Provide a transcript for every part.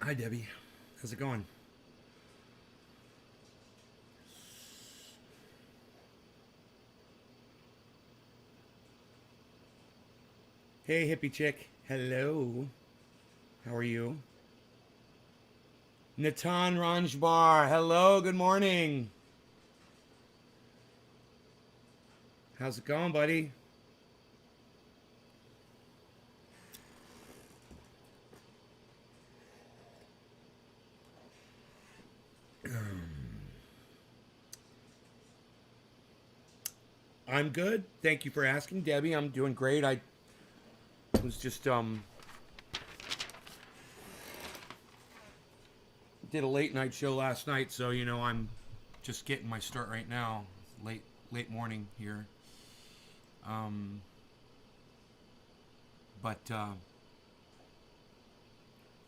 Hi, Debbie. How's it going? Hey, hippie chick. Hello. How are you? Natan Ranjbar. Hello. Good morning. How's it going, buddy? I'm good. Thank you for asking, Debbie. I'm doing great. I was just did a late night show last night, so I'm just getting my start right now. Late morning here. Um, but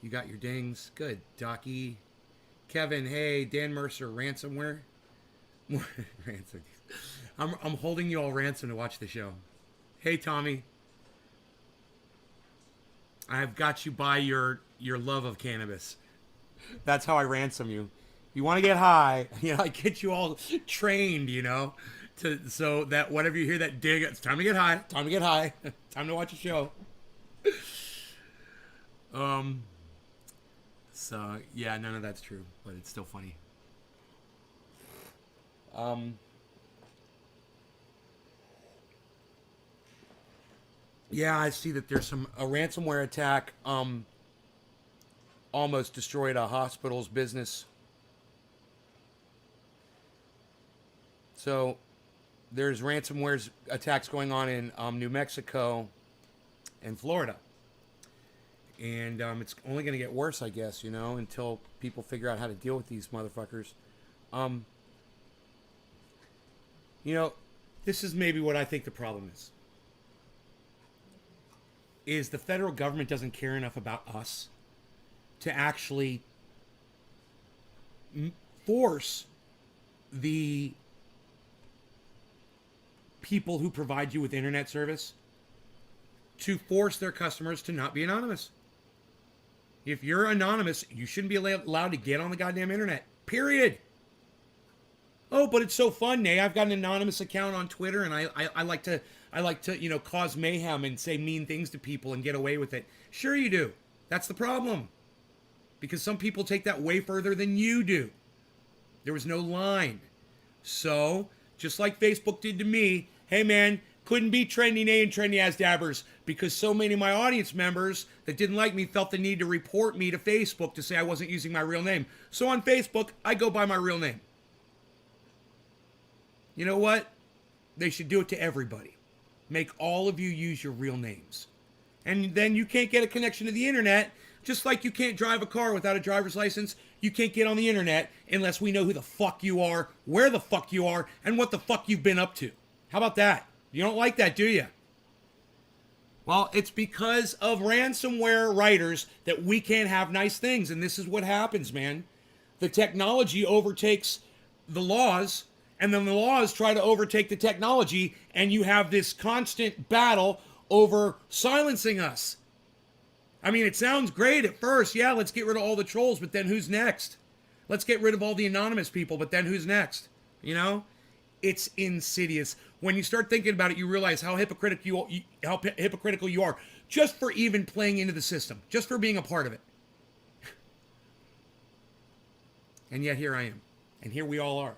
you got your dings. Good, Docky. Kevin, hey, Dan Mercer, ransomware. Ransom. I'm holding you all ransom to watch the show. Hey, Tommy, I've got you by your love of cannabis. That's how I ransom you. You want to get high, I get you all trained, to so that whenever you hear that dig, it's time to get high. Time to get high. Time to watch a show. Um. So yeah, none of that's true, but it's still funny. Um. Yeah, I see that there's some a ransomware attack. Almost destroyed a hospital's business. So there's ransomware attacks going on in New Mexico and Florida, and it's only going to get worse, I guess. Until people figure out how to deal with these motherfuckers. Um, you know, this is maybe what I think the problem is the federal government doesn't care enough about us to actually force the people who provide you with internet service to force their customers to not be anonymous. If you're anonymous, you shouldn't be allowed to get on the goddamn internet. Period. Oh, but it's so fun, Nay. I've got an anonymous account on Twitter, and I like to cause mayhem and say mean things to people and get away with it. Sure, you do. That's the problem, because some people take that way further than you do. There was no line. So, just like Facebook did to me, hey man, couldn't be trending A and trendy as dabbers because so many of my audience members that didn't like me felt the need to report me to Facebook to say I wasn't using my real name. So on Facebook, I go by my real name. You know what? They should do it to everybody. Make all of you use your real names. And then you can't get a connection to the internet, just like you can't drive a car without a driver's license. You can't get on the internet unless we know who the fuck you are, where the fuck you are, and what the fuck you've been up to. How about that? You don't like that, do you? Well, it's because of ransomware writers that we can't have nice things. And this is what happens, man. The technology overtakes the laws, and then the laws try to overtake the technology, and you have this constant battle over silencing us. I mean, it sounds great at first. Yeah, let's get rid of all the trolls, but then who's next? Let's get rid of all the anonymous people, but then who's next? You know? It's insidious. When you start thinking about it, you realize how hypocritical you are just for even playing into the system, just for being a part of it. And yet here I am. And here we all are.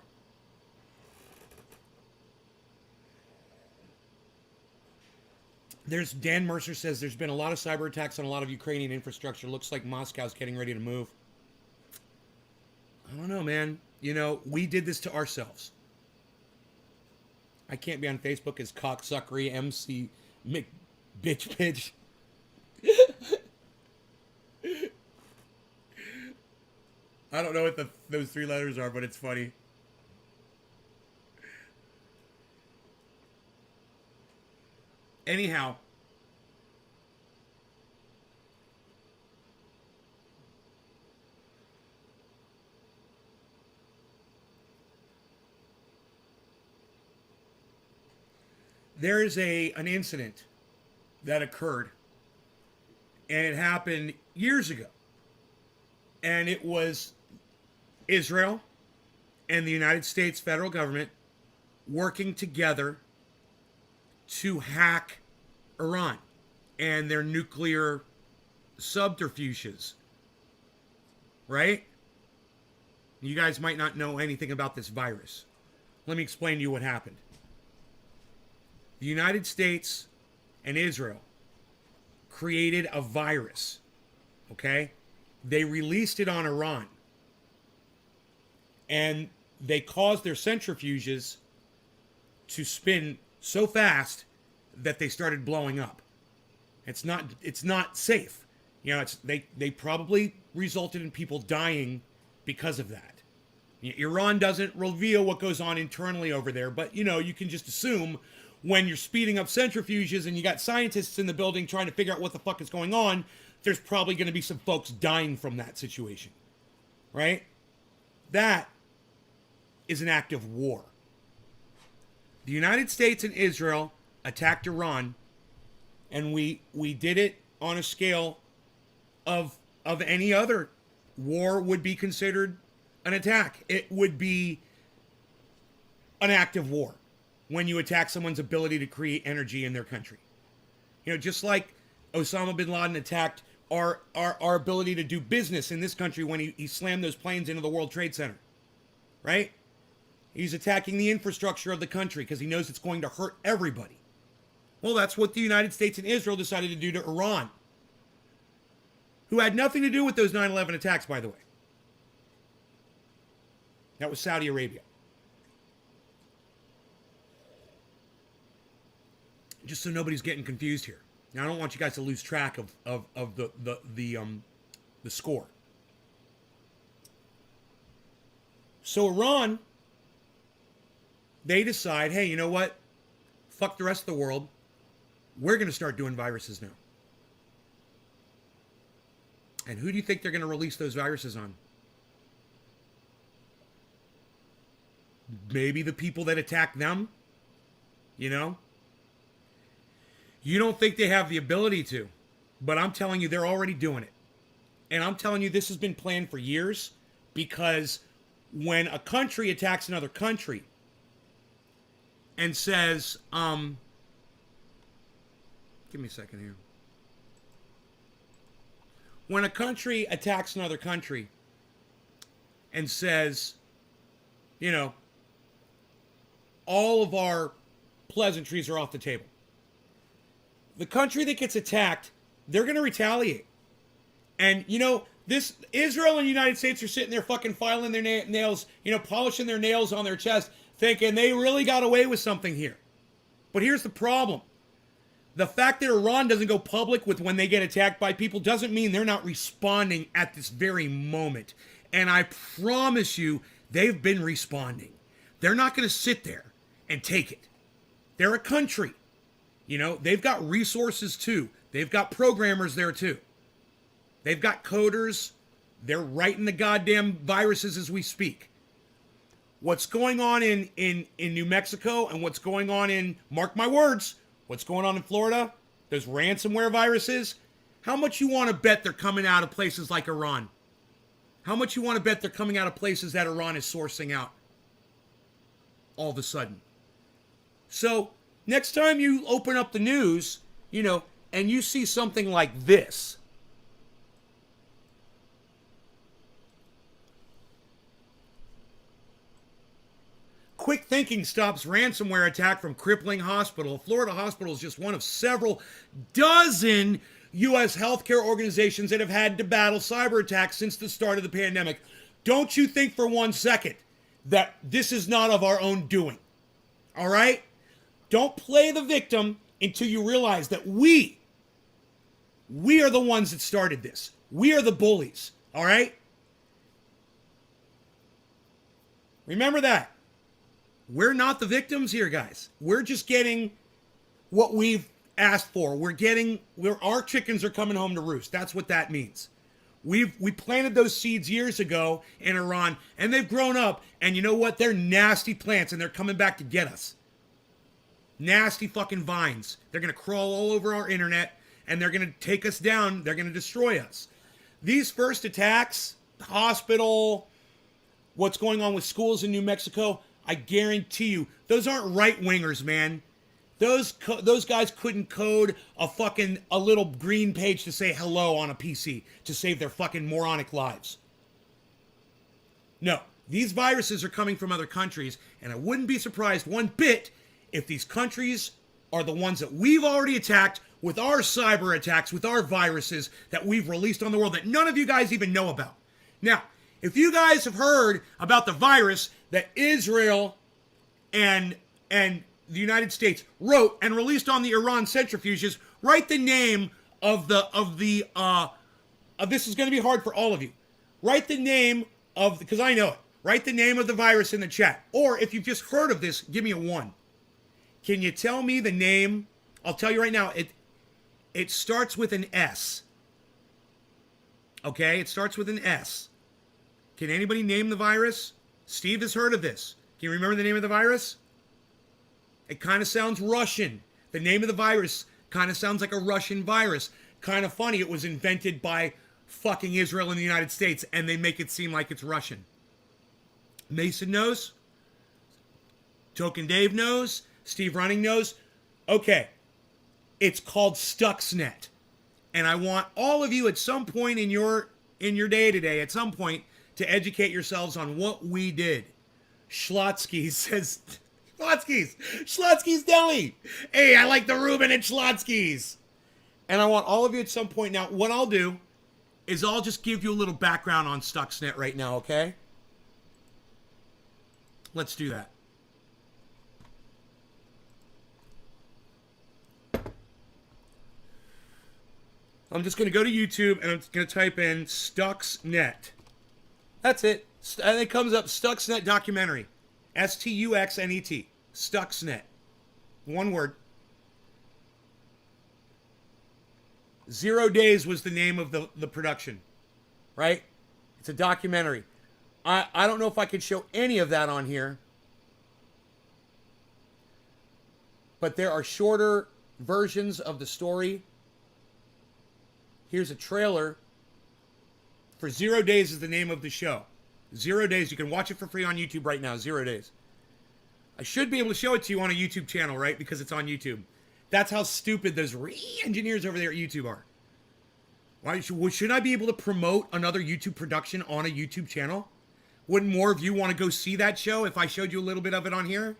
There's Dan Mercer says there's been a lot of cyber attacks on a lot of Ukrainian infrastructure. Looks like Moscow's getting ready to move. I don't know, man. We did this to ourselves. I can't be on Facebook as cocksuckery MC bitch bitch. I don't know what those three letters are, but it's funny. Anyhow, there is an incident that occurred, and it happened years ago. And it was Israel and the United States federal government working together to hack Iran and their nuclear subterfuges. Right? You guys might not know anything about this virus. Let me explain to you what happened. The United States and Israel created a virus. Okay? They released it on Iran. And they caused their centrifuges to spin so fast that they started blowing up. It's not safe. You know, they probably resulted in people dying because of that. Iran doesn't reveal what goes on internally over there, but you know, you can just assume when you're speeding up centrifuges and you got scientists in the building trying to figure out what the fuck is going on, there's probably going to be some folks dying from that situation. Right? That is an act of war. The United States and Israel attacked Iran, and we did it on a scale of any other war would be considered an attack. It would be an act of war when you attack someone's ability to create energy in their country. You know, just like Osama bin Laden attacked our ability to do business in this country when he slammed those planes into the World Trade Center. Right? He's attacking the infrastructure of the country because he knows it's going to hurt everybody. Well, that's what the United States and Israel decided to do to Iran, who had nothing to do with those 9/11 attacks, by the way. That was Saudi Arabia. Just so nobody's getting confused here. Now, I don't want you guys to lose track of the score. So Iran, they decide, hey, you know what? Fuck the rest of the world. We're going to start doing viruses now. And who do you think they're going to release those viruses on? Maybe the people that attack them? You know? You don't think they have the ability to, but I'm telling you, they're already doing it. And I'm telling you, this has been planned for years, because when a country attacks another country and says, give me a second here. When a country attacks another country and says, you know, all of our pleasantries are off the table, the country that gets attacked, they're going to retaliate. And, you know, this Israel and the United States are sitting there fucking filing their nails, you know, polishing their nails on their chest, thinking they really got away with something here. But here's the problem. The fact that Iran doesn't go public with when they get attacked by people doesn't mean they're not responding at this very moment. And I promise you, they've been responding. They're not going to sit there and take it. They're a country. You know, they've got resources too. They've got programmers there too. They've got coders. They're writing the goddamn viruses as we speak. What's going on in New Mexico and what's going on in, mark my words, what's going on in Florida, those ransomware viruses, how much you want to bet they're coming out of places like Iran? How much you want to bet they're coming out of places that Iran is sourcing out all of a sudden? So next time you open up the news, you know, and you see something like this, quick thinking stops ransomware attack from crippling hospital. Florida Hospital is just one of several dozen U.S. healthcare organizations that have had to battle cyber attacks since the start of the pandemic. Don't you think for one second that this is not of our own doing. All right? Don't play the victim until you realize that we are the ones that started this. We are the bullies. All right? Remember that. We're not the victims here, guys. We're just getting what we've asked for. Our chickens are coming home to roost. That's what that means. We planted those seeds years ago in Iran, and they've grown up, and you know what? They're nasty plants, and they're coming back to get us. Nasty fucking vines. They're going to crawl all over our internet, and they're going to take us down. They're going to destroy us. These first attacks, hospital, what's going on with schools in New Mexico, I guarantee you, those aren't right-wingers, man. Those guys couldn't code a little green page to say hello on a PC to save their fucking moronic lives. No, these viruses are coming from other countries, and I wouldn't be surprised one bit if these countries are the ones that we've already attacked with our cyber attacks, with our viruses that we've released on the world that none of you guys even know about. Now, if you guys have heard about the virus that Israel and the United States wrote and released on the Iran centrifuges, write the name of this is going to be hard for all of you. Write the name of, because I know it. Write the name of the virus in the chat. Or if you've just heard of this, give me a 1. Can you tell me the name? I'll tell you right now. It starts with an S. Okay, it starts with an S. Can anybody name the virus? Steve has heard of this. Can you remember the name of the virus? It kind of sounds Russian. The name of the virus kind of sounds like a Russian virus. Kind of funny, it was invented by fucking Israel and the United States, and they make it seem like it's Russian. Mason knows. Token Dave knows. Steve Running knows. Okay. It's called Stuxnet. And I want all of you at some point in your day today, at some point, to educate yourselves on what we did. Schlotsky says, Schlotsky's Deli. Hey, I like the Reuben and Schlotsky's. And I want all of you at some point now, what I'll do is I'll just give you a little background on Stuxnet right now, okay? Let's do that. I'm just going to go to YouTube and I'm going to type in Stuxnet. That's it. And it comes up Stuxnet documentary. Stuxnet. Stuxnet. One word. 0 Days was the name of the production. Right? It's a documentary. I don't know if I could show any of that on here. But there are shorter versions of the story. Here's a trailer for 0 Days is the name of the show. 0 Days. You can watch it for free on YouTube right now. 0 Days. I should be able to show it to you on a YouTube channel, right? Because it's on YouTube. That's how stupid those engineers over there at YouTube are. Why should I be able to promote another YouTube production on a YouTube channel? Wouldn't more of you want to go see that show if I showed you a little bit of it on here?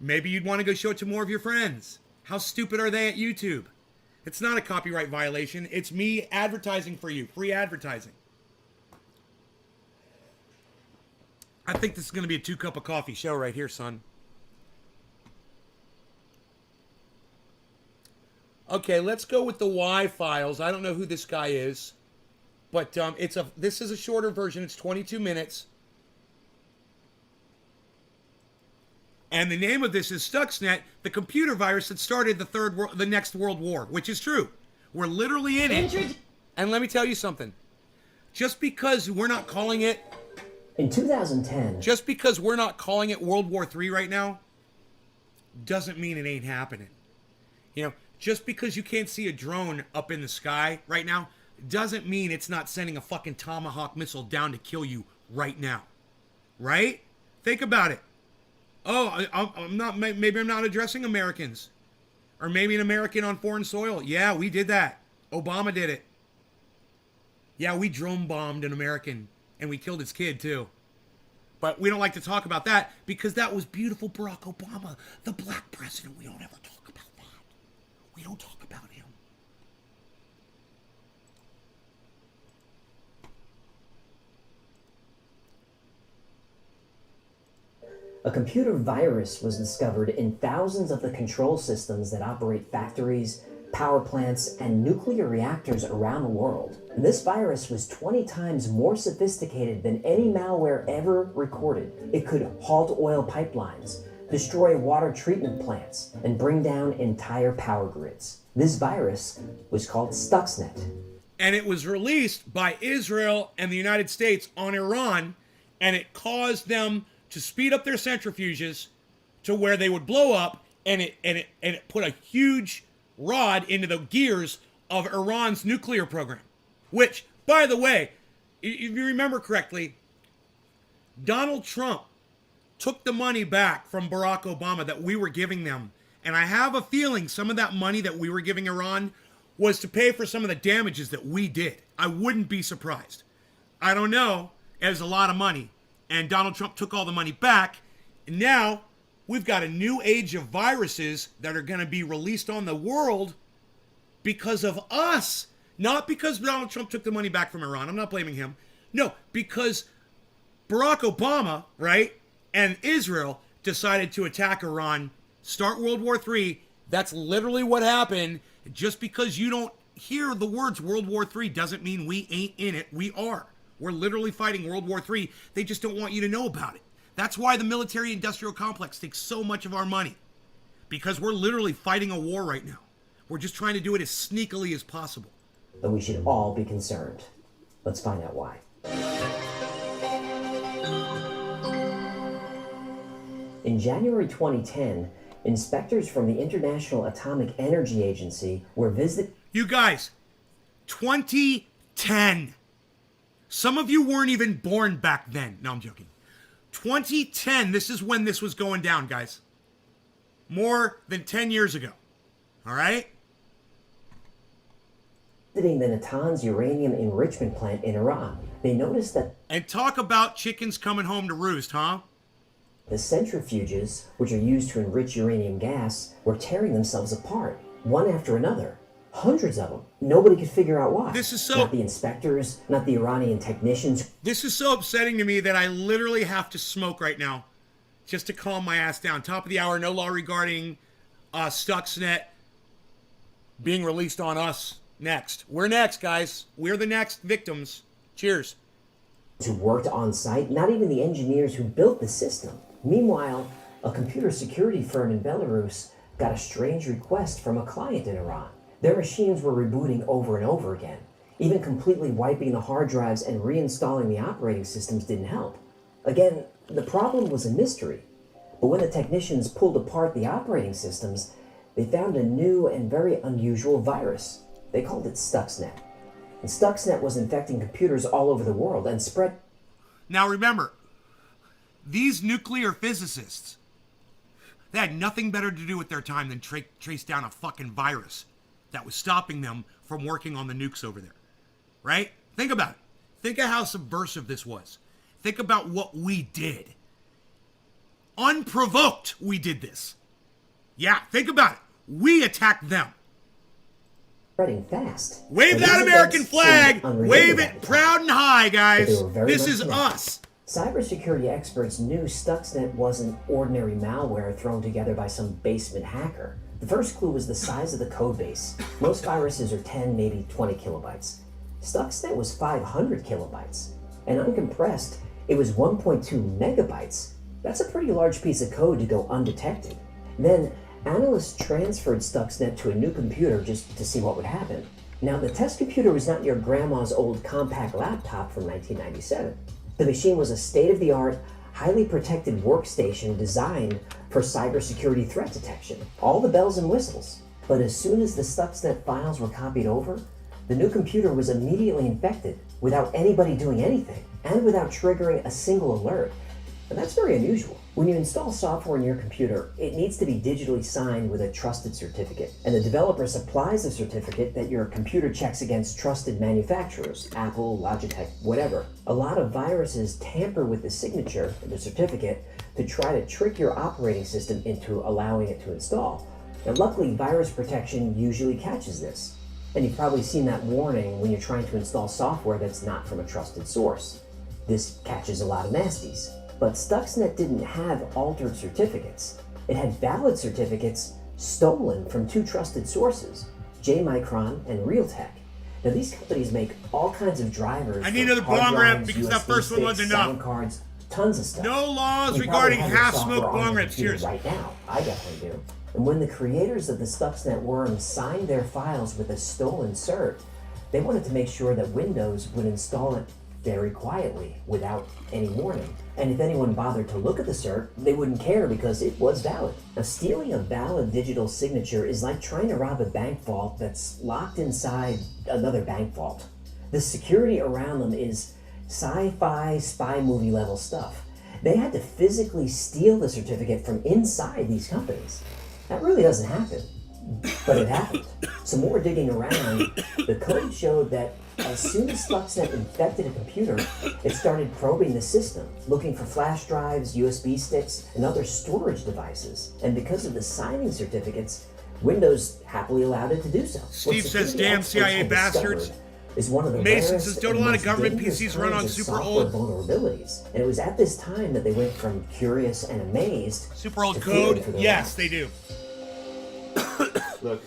Maybe you'd want to go show it to more of your friends. How stupid are they at YouTube? It's not a copyright violation. It's me advertising for you. Free advertising. I think this is going to be a 2-cup of coffee show right here, son. Okay, let's go with the Y files. I don't know who this guy is, but this is a shorter version. It's 22 minutes. And the name of this is Stuxnet, the computer virus that started the next World War, which is true. We're literally in it. And let me tell you something. Just because we're not calling it... In 2010... Just because we're not calling it World War III right now, doesn't mean it ain't happening. You know, just because you can't see a drone up in the sky right now, doesn't mean it's not sending a fucking Tomahawk missile down to kill you right now. Right? Think about it. Oh, maybe I'm not addressing Americans. Or maybe an American on foreign soil. Yeah, we did that. Obama did it. Yeah, we drone bombed an American. And we killed his kid, too. But we don't like to talk about that because that was beautiful Barack Obama, the black president. We don't ever talk about that. We don't talk about him. A computer virus was discovered in thousands of the control systems that operate factories, power plants, and nuclear reactors around the world. And this virus was 20 times more sophisticated than any malware ever recorded. It could halt oil pipelines, destroy water treatment plants, and bring down entire power grids. This virus was called Stuxnet. And it was released by Israel and the United States on Iran, and it caused them to speed up their centrifuges to where they would blow up, and it put a huge rod into the gears of Iran's nuclear program. Which, by the way, if you remember correctly, Donald Trump took the money back from Barack Obama that we were giving them. And I have a feeling some of that money that we were giving Iran was to pay for some of the damages that we did. I wouldn't be surprised. I don't know. It was a lot of money. And Donald Trump took all the money back. And now we've got a new age of viruses that are going to be released on the world because of us. Not because Donald Trump took the money back from Iran. I'm not blaming him. No, because Barack Obama, right, and Israel decided to attack Iran, start World War III. That's literally what happened. Just because you don't hear the words World War III doesn't mean we ain't in it. We are. We're literally fighting World War III. They just don't want you to know about it. That's why the military-industrial complex takes so much of our money. Because we're literally fighting a war right now. We're just trying to do it as sneakily as possible. But we should all be concerned. Let's find out why. In January 2010, inspectors from the International Atomic Energy Agency were visited. You guys, 2010. Some of you weren't even born back then. No, I'm joking. 2010, this is when this was going down, guys. More than 10 years ago. All right? Visiting the Natanz uranium enrichment plant in Iran. They noticed that. And talk about chickens coming home to roost, huh? The centrifuges, which are used to enrich uranium gas, were tearing themselves apart, one after another. Hundreds of them. Nobody could figure out why. This is so... Not the inspectors, not the Iranian technicians. This is so upsetting to me that I literally have to smoke right now just to calm my ass down. Top of the hour, no law regarding Stuxnet being released on us next. We're next, guys. We're the next victims. Cheers. Who worked on site, not even the engineers who built the system. Meanwhile, a computer security firm in Belarus got a strange request from a client in Iran. Their machines were rebooting over and over again. Even completely wiping the hard drives and reinstalling the operating systems didn't help. Again, the problem was a mystery. But when the technicians pulled apart the operating systems, they found a new and very unusual virus. They called it Stuxnet. And Stuxnet was infecting computers all over the world and spread. Now remember, these nuclear physicists, they had nothing better to do with their time than trace down a fucking virus that was stopping them from working on the nukes over there. Right? Think about it. Think of how subversive this was. Think about what we did. Unprovoked, we did this. Yeah, think about it. We attacked them. Spreading fast. Wave that American flag! Wave it proud and high, guys! This is us! Cybersecurity experts knew Stuxnet wasn't ordinary malware thrown together by some basement hacker. The first clue was the size of the codebase. Most viruses are 10, maybe 20 kilobytes. Stuxnet was 500 kilobytes. And uncompressed, it was 1.2 megabytes. That's a pretty large piece of code to go undetected. Then, analysts transferred Stuxnet to a new computer just to see what would happen. Now, the test computer was not your grandma's old compact laptop from 1997. The machine was a state-of-the-art, highly protected workstation designed for cybersecurity threat detection. All the bells and whistles. But as soon as the Stuxnet files were copied over, the new computer was immediately infected without anybody doing anything and without triggering a single alert. And that's very unusual. When you install software in your computer, it needs to be digitally signed with a trusted certificate. And the developer supplies a certificate that your computer checks against trusted manufacturers, Apple, Logitech, whatever. A lot of viruses tamper with the signature, the certificate, to try to trick your operating system into allowing it to install. Now, luckily, virus protection usually catches this. And you've probably seen that warning when you're trying to install software that's not from a trusted source. This catches a lot of nasties. But Stuxnet didn't have altered certificates. It had valid certificates stolen from two trusted sources, J-Micron and Realtek. Now these companies make all kinds of drivers. I need another bong rip because that first one wasn't enough. Cards, tons of stuff. No laws regarding half-smoked bong rips. Cheers. Right now, I definitely do. And when the creators of the Stuxnet worm signed their files with a stolen cert, they wanted to make sure that Windows would install it very quietly, without any warning. And if anyone bothered to look at the cert, they wouldn't care because it was valid. Now, stealing a valid digital signature is like trying to rob a bank vault that's locked inside another bank vault. The security around them is sci-fi spy movie level stuff. They had to physically steal the certificate from inside these companies. That really doesn't happen, but it happened. Some more digging around, the code showed that as soon as Stuxnet infected a computer, it started probing the system, looking for flash drives, USB sticks, and other storage devices. And because of the signing certificates, Windows happily allowed it to do so. Steve says, damn CIA bastards. Is one of the Mason says, don't a lot of most government dangerous PCs run on kinds of super software old vulnerabilities. And it was at this time that they went from curious and amazed super old to fearing code? for their Yes, lives. they do. Look,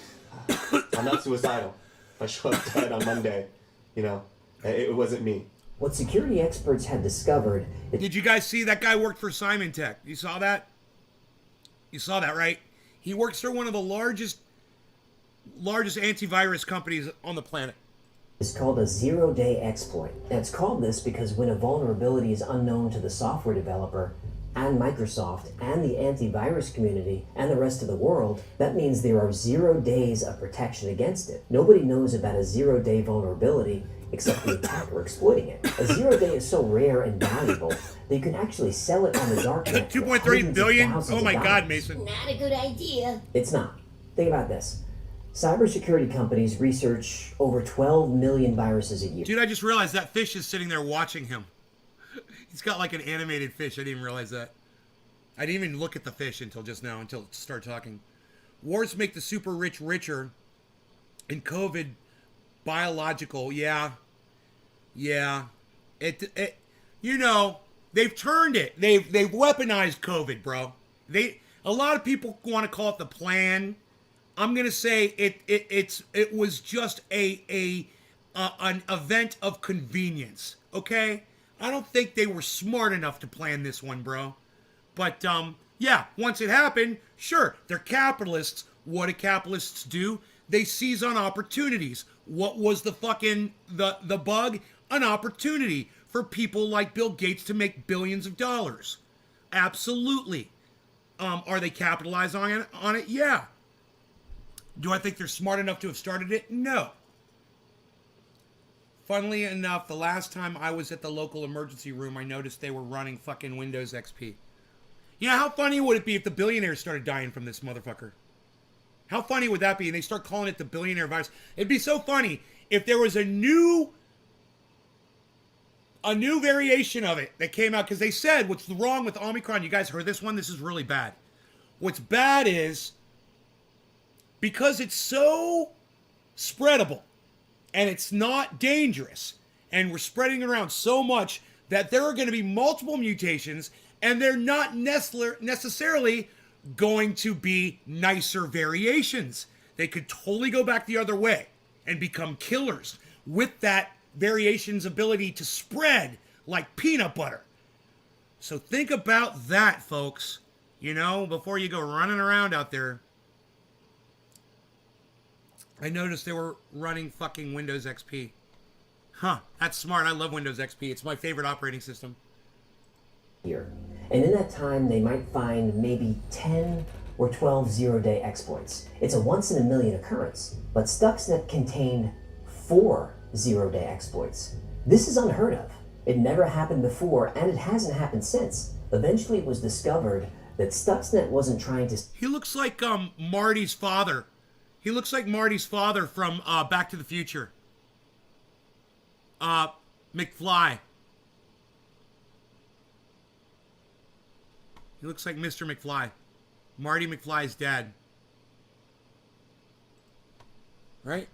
I'm not suicidal. If I show up dead on Monday, you know, it wasn't me. What security experts had discovered is Did you guys see that guy worked for Simon Tech? You saw that? You saw that, right? He works for one of the largest antivirus companies on the planet. called a zero-day exploit. And it's called this because when a vulnerability is unknown to the software developer and Microsoft and the antivirus community and the rest of the world, that means there are 0 days of protection against it. Nobody knows about a zero-day vulnerability except the attacker exploiting it. A 0 day is so rare and valuable that you can actually sell it on the dark net. 2.3 billion? Oh my God, Mason. Not a good idea. It's not. Think about this. Cybersecurity companies research over 12 million viruses a year. Dude, I just realized that fish is sitting there watching him. He's got like an animated fish. I didn't even realize that. I didn't even look at the fish until just now, until it started talking. Wars make the super rich richer. And COVID biological. Yeah. It you know, they've turned it. They've weaponized COVID, bro. A lot of people want to call it the plan. I'm gonna say it was just an event of convenience. Okay, I don't think they were smart enough to plan this one, bro. But yeah, once it happened, sure, they're capitalists. What do capitalists do? They seize on opportunities. What was the fucking the bug? An opportunity for people like Bill Gates to make billions of dollars. Absolutely. Are they capitalized on it? Yeah. Do I think they're smart enough to have started it? No. Funnily enough, the last time I was at the local emergency room, I noticed they were running fucking Windows XP. You know, how funny would it be if the billionaires started dying from this motherfucker? How funny would that be? And they start calling it the billionaire virus. It'd be so funny if there was a new variation of it that came out, because they said what's wrong with Omicron. You guys heard this one? This is really bad. What's bad is because it's so spreadable and it's not dangerous and we're spreading it around so much that there are going to be multiple mutations and they're not necessarily going to be nicer variations. They could totally go back the other way and become killers with that variation's ability to spread like peanut butter. So think about that, folks. You know, before you go running around out there. I noticed they were running fucking Windows XP. Huh, that's smart. I love Windows XP. It's my favorite operating system. Here. And in that time, they might find maybe 10 or 12 zero-day exploits. It's a once-in-a-million occurrence, but Stuxnet contained 4 zero-day exploits. This is unheard of. It never happened before, and it hasn't happened since. Eventually, it was discovered that Stuxnet wasn't trying to... He looks like Marty's father. He looks like Marty's father from Back to the Future. McFly. He looks like Mr. McFly. Marty McFly's dad. Right?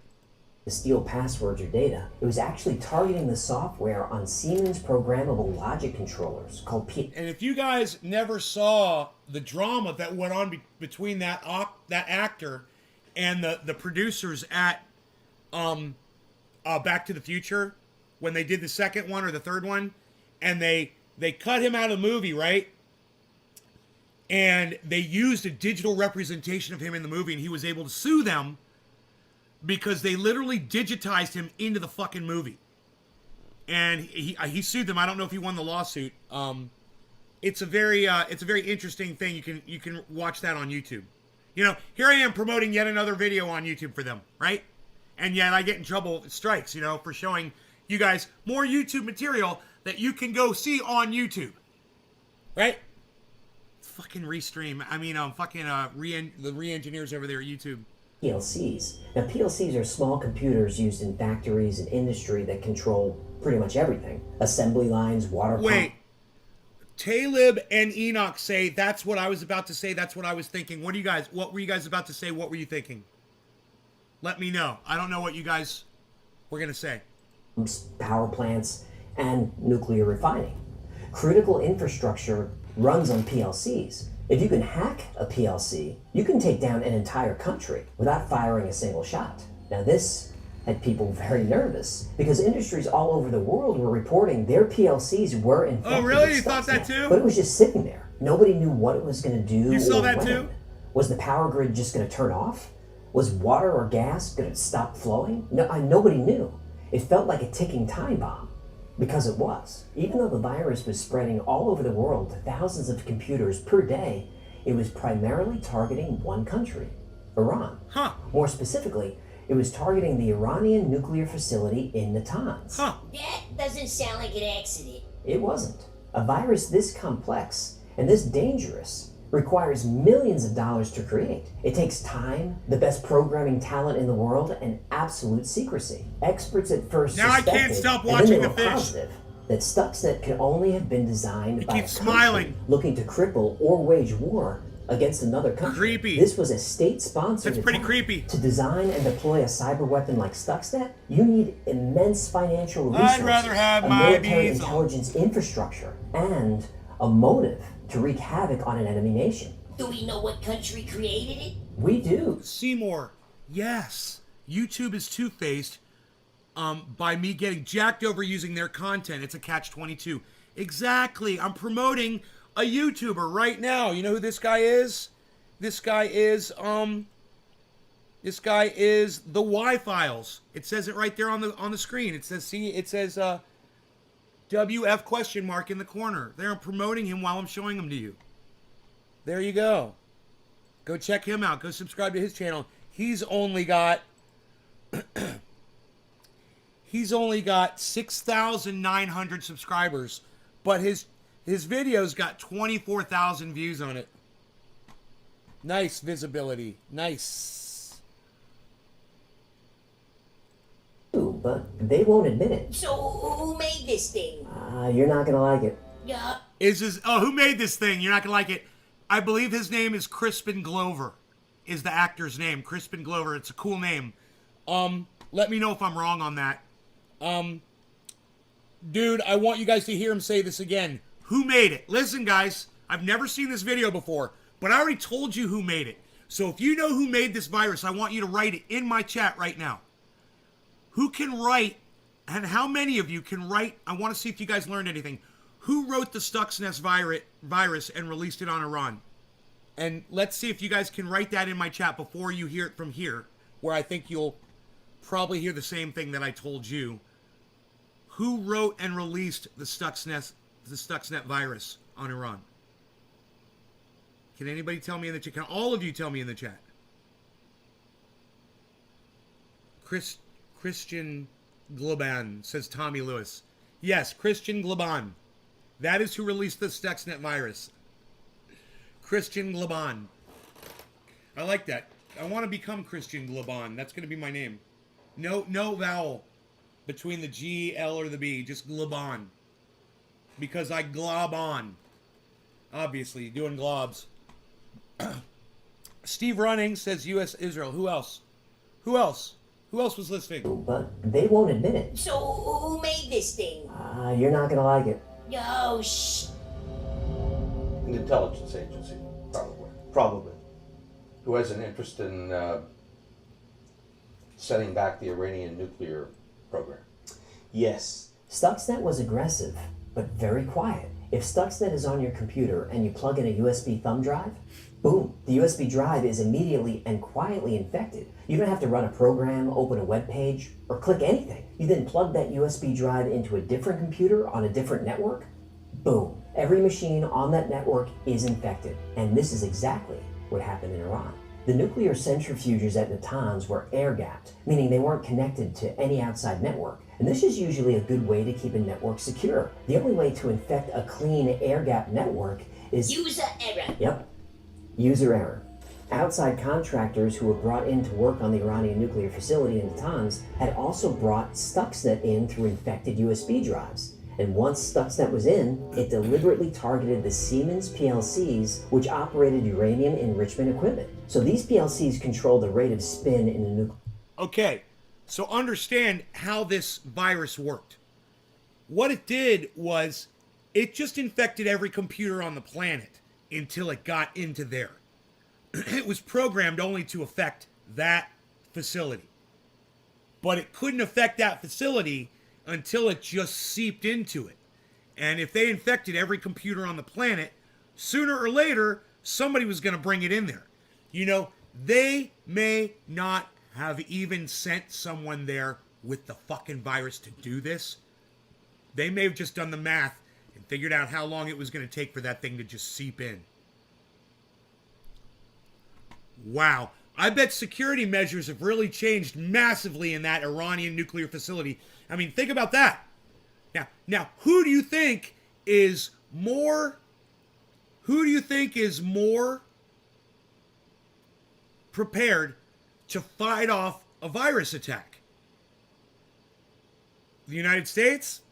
to steal passwords or data. It was actually targeting the software on Siemens programmable logic controllers called P. And if you guys never saw the drama that went on between that actor and the producers at Back to the Future, when they did the second one or the third one, and they cut him out of the movie, right? And they used a digital representation of him in the movie, and he was able to sue them because they literally digitized him into the fucking movie. And he sued them. I don't know if he won the lawsuit. It's a very interesting thing. You can watch that on YouTube. You know, here I am promoting yet another video on YouTube for them, right? And yet I get in trouble with strikes, you know, for showing you guys more YouTube material that you can go see on YouTube. Right? Fucking Restream. I mean, the re-engineers over there at YouTube. PLCs. Now, PLCs are small computers used in factories and industry that control pretty much everything. Assembly lines, water pumps. Wait. Talib and Enoch say, that's what I was about to say, that's what I was thinking. What were you guys about to say? What were you thinking? Let me know. I don't know what you guys were going to say. Power plants, and nuclear refining. Critical infrastructure runs on PLCs. If you can hack a PLC, you can take down an entire country without firing a single shot. Now this had people very nervous because industries all over the world were reporting their PLCs were infected. Oh really? with You thought that Stuxnet, too? But it was just sitting there. Nobody knew what it was going to do. You saw or that when. too? Was the power grid just going to turn off? Was water or gas going to stop flowing? No, nobody knew. It felt like a ticking time bomb. Because it was. Even though the virus was spreading all over the world to thousands of computers per day, it was primarily targeting one country, Iran. Huh. More specifically, it was targeting the Iranian nuclear facility in Natanz. Huh. That doesn't sound like an accident. It wasn't. A virus this complex and this dangerous requires millions of dollars to create. It takes time, the best programming talent in the world, and absolute secrecy. Experts at first Now I suspected, can't stop and watching then they the were fish. positive, that Stuxnet could only have been designed by a keeps country smiling. looking to cripple or wage war against another country. Creepy. This was a state-sponsored That's pretty attack. creepy. To design and deploy a cyber weapon like Stuxnet, you need immense financial resources, I'd rather have a my military diesel. intelligence infrastructure, and a motive to wreak havoc on an enemy nation. Do we know what country created it? We do. Seymour, yes. YouTube is two-faced by me getting jacked over using their content. It's a catch-22. Exactly. I'm promoting a YouTuber right now. You know who this guy is? This guy is the Y-Files. It says it right there on the screen. It says WF question mark in the corner. There, I'm promoting him while I'm showing him to you. There you go. Go check him out. Go subscribe to his channel. He's only got 6,900 subscribers, but his video's got 24,000 views on it. Nice visibility. Nice. But they won't admit it. So who made this thing? You're not gonna like it. Yeah. Who made this thing? You're not gonna like it. I believe his name is Crispin Glover. Is the actor's name Crispin Glover? It's a cool name. Let me know if I'm wrong on that. Dude, I want you guys to hear him say this again. Who made it? Listen, guys, I've never seen this video before, but I already told you who made it. So if you know who made this virus, I want you to write it in my chat right now. Who can write, and how many of you can write? I want to see if you guys learned anything. Who wrote the Stuxnet virus and released it on Iran? And let's see if you guys can write that in my chat before you hear it from here, where I think you'll probably hear the same thing that I told you. Who wrote and released the Stuxnet virus on Iran? Can anybody tell me in the chat? Can all of you tell me in the chat? Christian Globan, says Tommy Lewis. Yes, Christian Globan. That is who released the Stuxnet virus. Christian Globan. I like that. I want to become Christian Globan. That's going to be my name. No vowel between the G, L, or the B. Just Globan. Because I glob on. Obviously, doing globs. Steve Running says U.S. Israel. Who else? Who else was listening? But they won't admit it. So who made this thing? You're not gonna like it. Oh, shh. An intelligence agency, probably, who has an interest in setting back the Iranian nuclear program. Yes. Stuxnet was aggressive, but very quiet. If Stuxnet is on your computer and you plug in a USB thumb drive, boom, the USB drive is immediately and quietly infected. You don't have to run a program, open a web page, or click anything. You then plug that USB drive into a different computer on a different network. Boom. Every machine on that network is infected. And this is exactly what happened in Iran. The nuclear centrifuges at Natanz were air-gapped, meaning they weren't connected to any outside network. And this is usually a good way to keep a network secure. The only way to infect a clean air-gapped network is... User error. Yep. User error. Outside contractors who were brought in to work on the Iranian nuclear facility in Natanz had also brought Stuxnet in through infected USB drives. And once Stuxnet was in, it deliberately targeted the Siemens PLCs, which operated uranium enrichment equipment. So these PLCs control the rate of spin in a nuclear... Okay, so understand how this virus worked. What it did was it just infected every computer on the planet until it got into there. It was programmed only to affect that facility. But it couldn't affect that facility until it just seeped into it. And if they infected every computer on the planet, sooner or later, somebody was going to bring it in there. You know, they may not have even sent someone there with the fucking virus to do this. They may have just done the math and figured out how long it was going to take for that thing to just seep in. Wow. I bet security measures have really changed massively in that Iranian nuclear facility. I mean, think about that. Now, who do you think is more prepared to fight off a virus attack? The United States?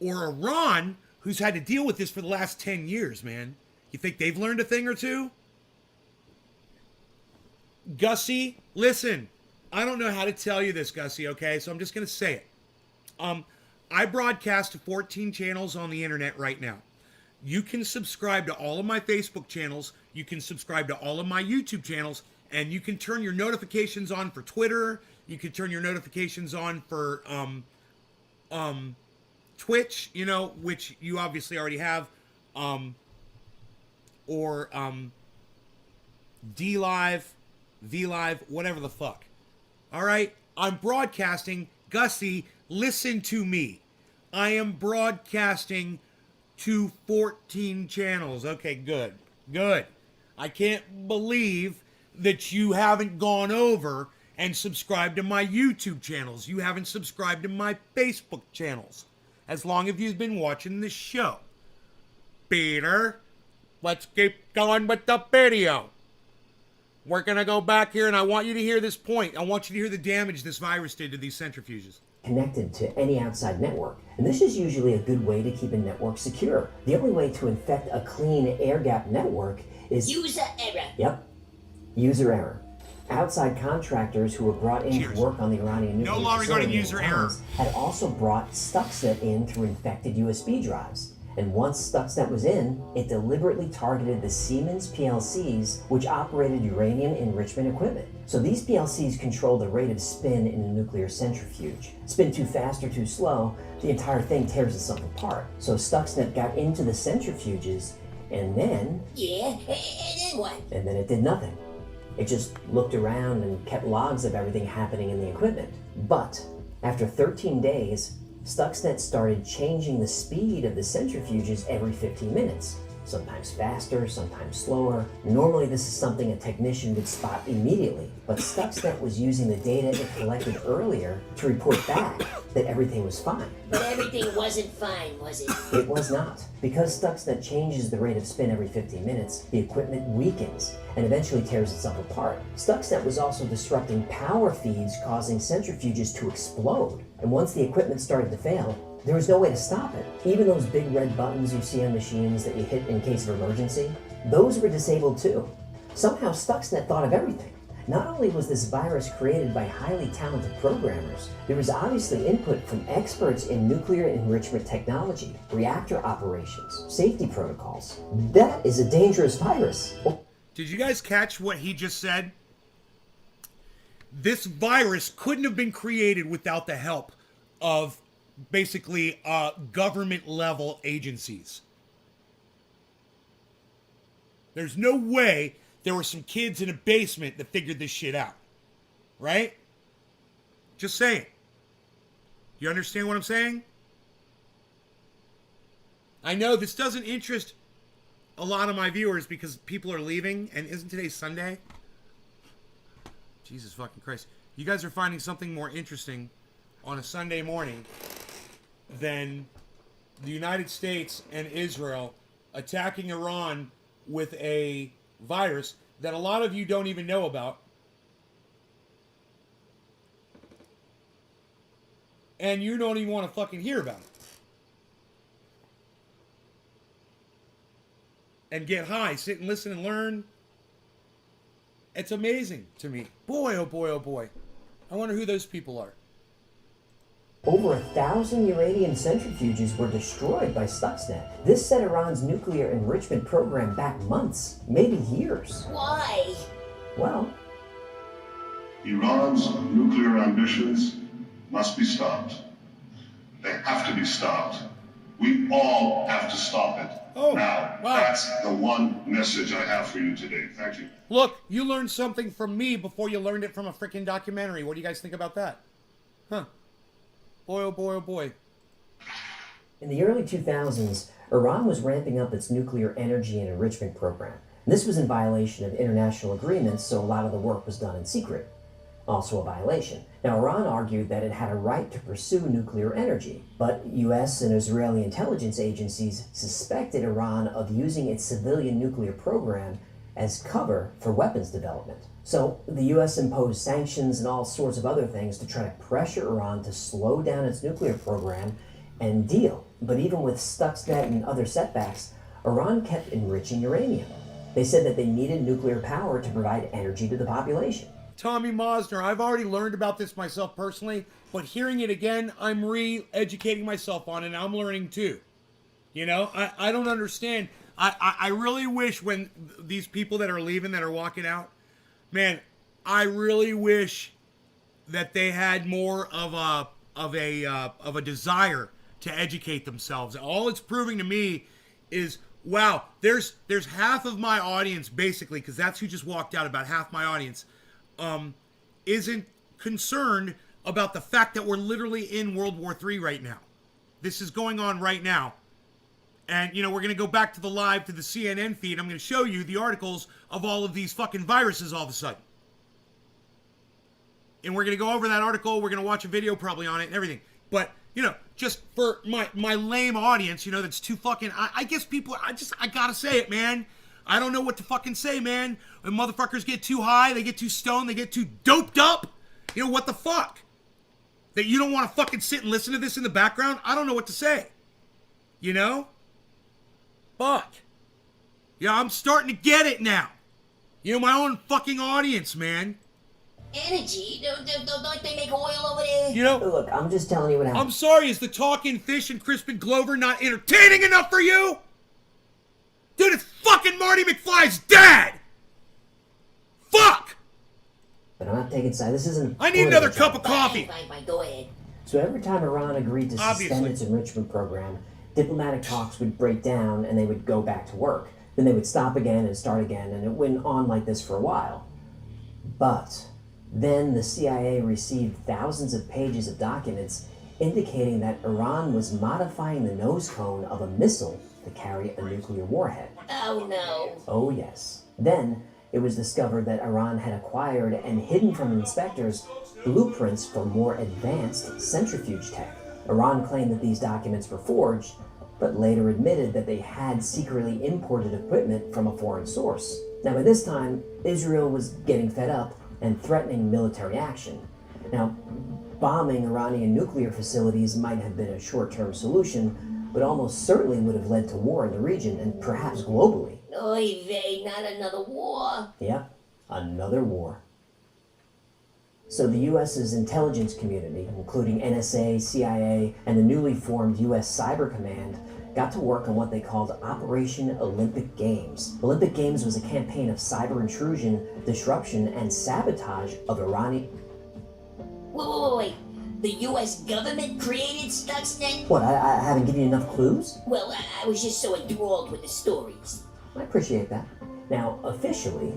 Or Iran, who's had to deal with this for the last 10 years, man? You think they've learned a thing or two? Gussie, listen, I don't know how to tell you this, Gussie, okay? So I'm just going to say it. I broadcast to 14 channels on the internet right now. You can subscribe to all of my Facebook channels. You can subscribe to all of my YouTube channels. And you can turn your notifications on for Twitter. You can turn your notifications on for Twitch, you know, which you obviously already have. Or D-Live. V-Live, whatever the fuck. All right? I'm broadcasting. Gussie, listen to me. I am broadcasting to 14 channels. Okay, good. Good. I can't believe that you haven't gone over and subscribed to my YouTube channels. You haven't subscribed to my Facebook channels. As long as you've been watching this show. Peter, let's keep going with the video. We're going to go back here, and I want you to hear this point. I want you to hear the damage this virus did to these centrifuges. Connected to any outside network. And this is usually a good way to keep a network secure. The only way to infect a clean air-gapped network is... User error. Yep. User error. Outside contractors who were brought in to work on the Iranian nuclear facility user error had also brought Stuxnet in through infected USB drives. And once Stuxnet was in, it deliberately targeted the Siemens PLCs, which operated uranium enrichment equipment. So these PLCs control the rate of spin in a nuclear centrifuge. Spin too fast or too slow, the entire thing tears itself apart. So Stuxnet got into the centrifuges, and then... Yeah, and then what? And then it did nothing. It just looked around and kept logs of everything happening in the equipment. But after 13 days, Stuxnet started changing the speed of the centrifuges every 15 minutes. Sometimes faster, sometimes slower. Normally this is something a technician would spot immediately, but Stuxnet was using the data it collected earlier to report back that everything was fine. But everything wasn't fine, was it? It was not. Because Stuxnet changes the rate of spin every 15 minutes, the equipment weakens and eventually tears itself apart. Stuxnet was also disrupting power feeds, causing centrifuges to explode. And once the equipment started to fail, there was no way to stop it. Even those big red buttons you see on machines that you hit in case of emergency, those were disabled too. Somehow Stuxnet thought of everything. Not only was this virus created by highly talented programmers, there was obviously input from experts in nuclear enrichment technology, reactor operations, safety protocols. That is a dangerous virus. Did you guys catch what he just said? This virus couldn't have been created without the help of basically government level agencies. There's no way there were some kids in a basement that figured this shit out. Right? Just saying. You understand what I'm saying? I know this doesn't interest a lot of my viewers, because people are leaving, and isn't today Sunday? Jesus fucking Christ. You guys are finding something more interesting on a Sunday morning than the United States and Israel attacking Iran with a virus that a lot of you don't even know about. And you don't even want to fucking hear about it. And get high, sit and listen and learn. It's amazing to me. Boy, oh boy, oh boy. I wonder who those people are. Over 1,000 uranium centrifuges were destroyed by Stuxnet. This set Iran's nuclear enrichment program back months, maybe years. Why? Well, Iran's nuclear ambitions must be stopped. They have to be stopped. We all have to stop it. Oh, now, wow. That's the one message I have for you today. Thank you. Look, you learned something from me before you learned it from a freaking documentary. What do you guys think about that? Huh. Boy, oh boy, oh boy. in the early 2000s, Iran was ramping up its nuclear energy and enrichment program. This was in violation of international agreements, so a lot of the work was done in secret. Also a violation. Now, Iran argued that it had a right to pursue nuclear energy, but U.S. and Israeli intelligence agencies suspected Iran of using its civilian nuclear program as cover for weapons development. So the U.S. imposed sanctions and all sorts of other things to try to pressure Iran to slow down its nuclear program and deal. But even with Stuxnet and other setbacks, Iran kept enriching uranium. They said that they needed nuclear power to provide energy to the population. Tommy Mosner, I've already learned about this myself personally, but hearing it again, I'm re-educating myself on it, and I'm learning too. You know, I don't understand. I really wish when these people that are leaving, that are walking out, man, I really wish that they had more of a desire to educate themselves. All it's proving to me is, wow, there's half of my audience, basically, because that's who just walked out, about half my audience, isn't concerned about the fact that we're literally in World War III right now. This is going on right now. And, you know, we're going to go back to the live, to the CNN feed. I'm going to show you the articles of all of these fucking viruses all of a sudden. And we're going to go over that article. We're going to watch a video probably on it and everything. But, you know, just for my lame audience, you know, that's too fucking... I guess people... I gotta say it, man. I don't know what to fucking say, man. When motherfuckers get too high, they get too stoned, they get too doped up. You know, what the fuck? That you don't want to fucking sit and listen to this in the background? I don't know what to say. You know? Fuck. Yeah, I'm starting to get it now. You know, my own fucking audience, man. Energy? Don't they make oil over there? You know? Look, I'm just telling you what happened. I'm sorry, is the Talking Fish and Crispin Glover not entertaining enough for you? Dude, it's fucking Marty McFly's dad! Fuck! But I'm not taking sides. This isn't... I need another cup of coffee. Fine, go ahead. So every time Iran agreed to suspend Obviously. its enrichment program, diplomatic talks would break down and they would go back to work. Then they would stop again and start again, and it went on like this for a while. But then the CIA received thousands of pages of documents indicating that Iran was modifying the nose cone of a missile to carry a nuclear warhead. Oh no. Oh yes. Then it was discovered that Iran had acquired and hidden from inspectors blueprints for more advanced centrifuge tech. Iran claimed that these documents were forged, but later admitted that they had secretly imported equipment from a foreign source. Now by this time, Israel was getting fed up and threatening military action. Now, bombing Iranian nuclear facilities might have been a short-term solution, but almost certainly would have led to war in the region and perhaps globally. Oy vey, not another war. Yep, another war. So the U.S.'s intelligence community, including NSA, CIA, and the newly formed U.S. Cyber Command, got to work on what they called Operation Olympic Games. Olympic Games was a campaign of cyber intrusion, disruption, and sabotage of Iranian... Wait. The U.S. government created Stuxnet? What, I haven't given you enough clues? Well, I was just so enthralled with the stories. I appreciate that. Now, officially,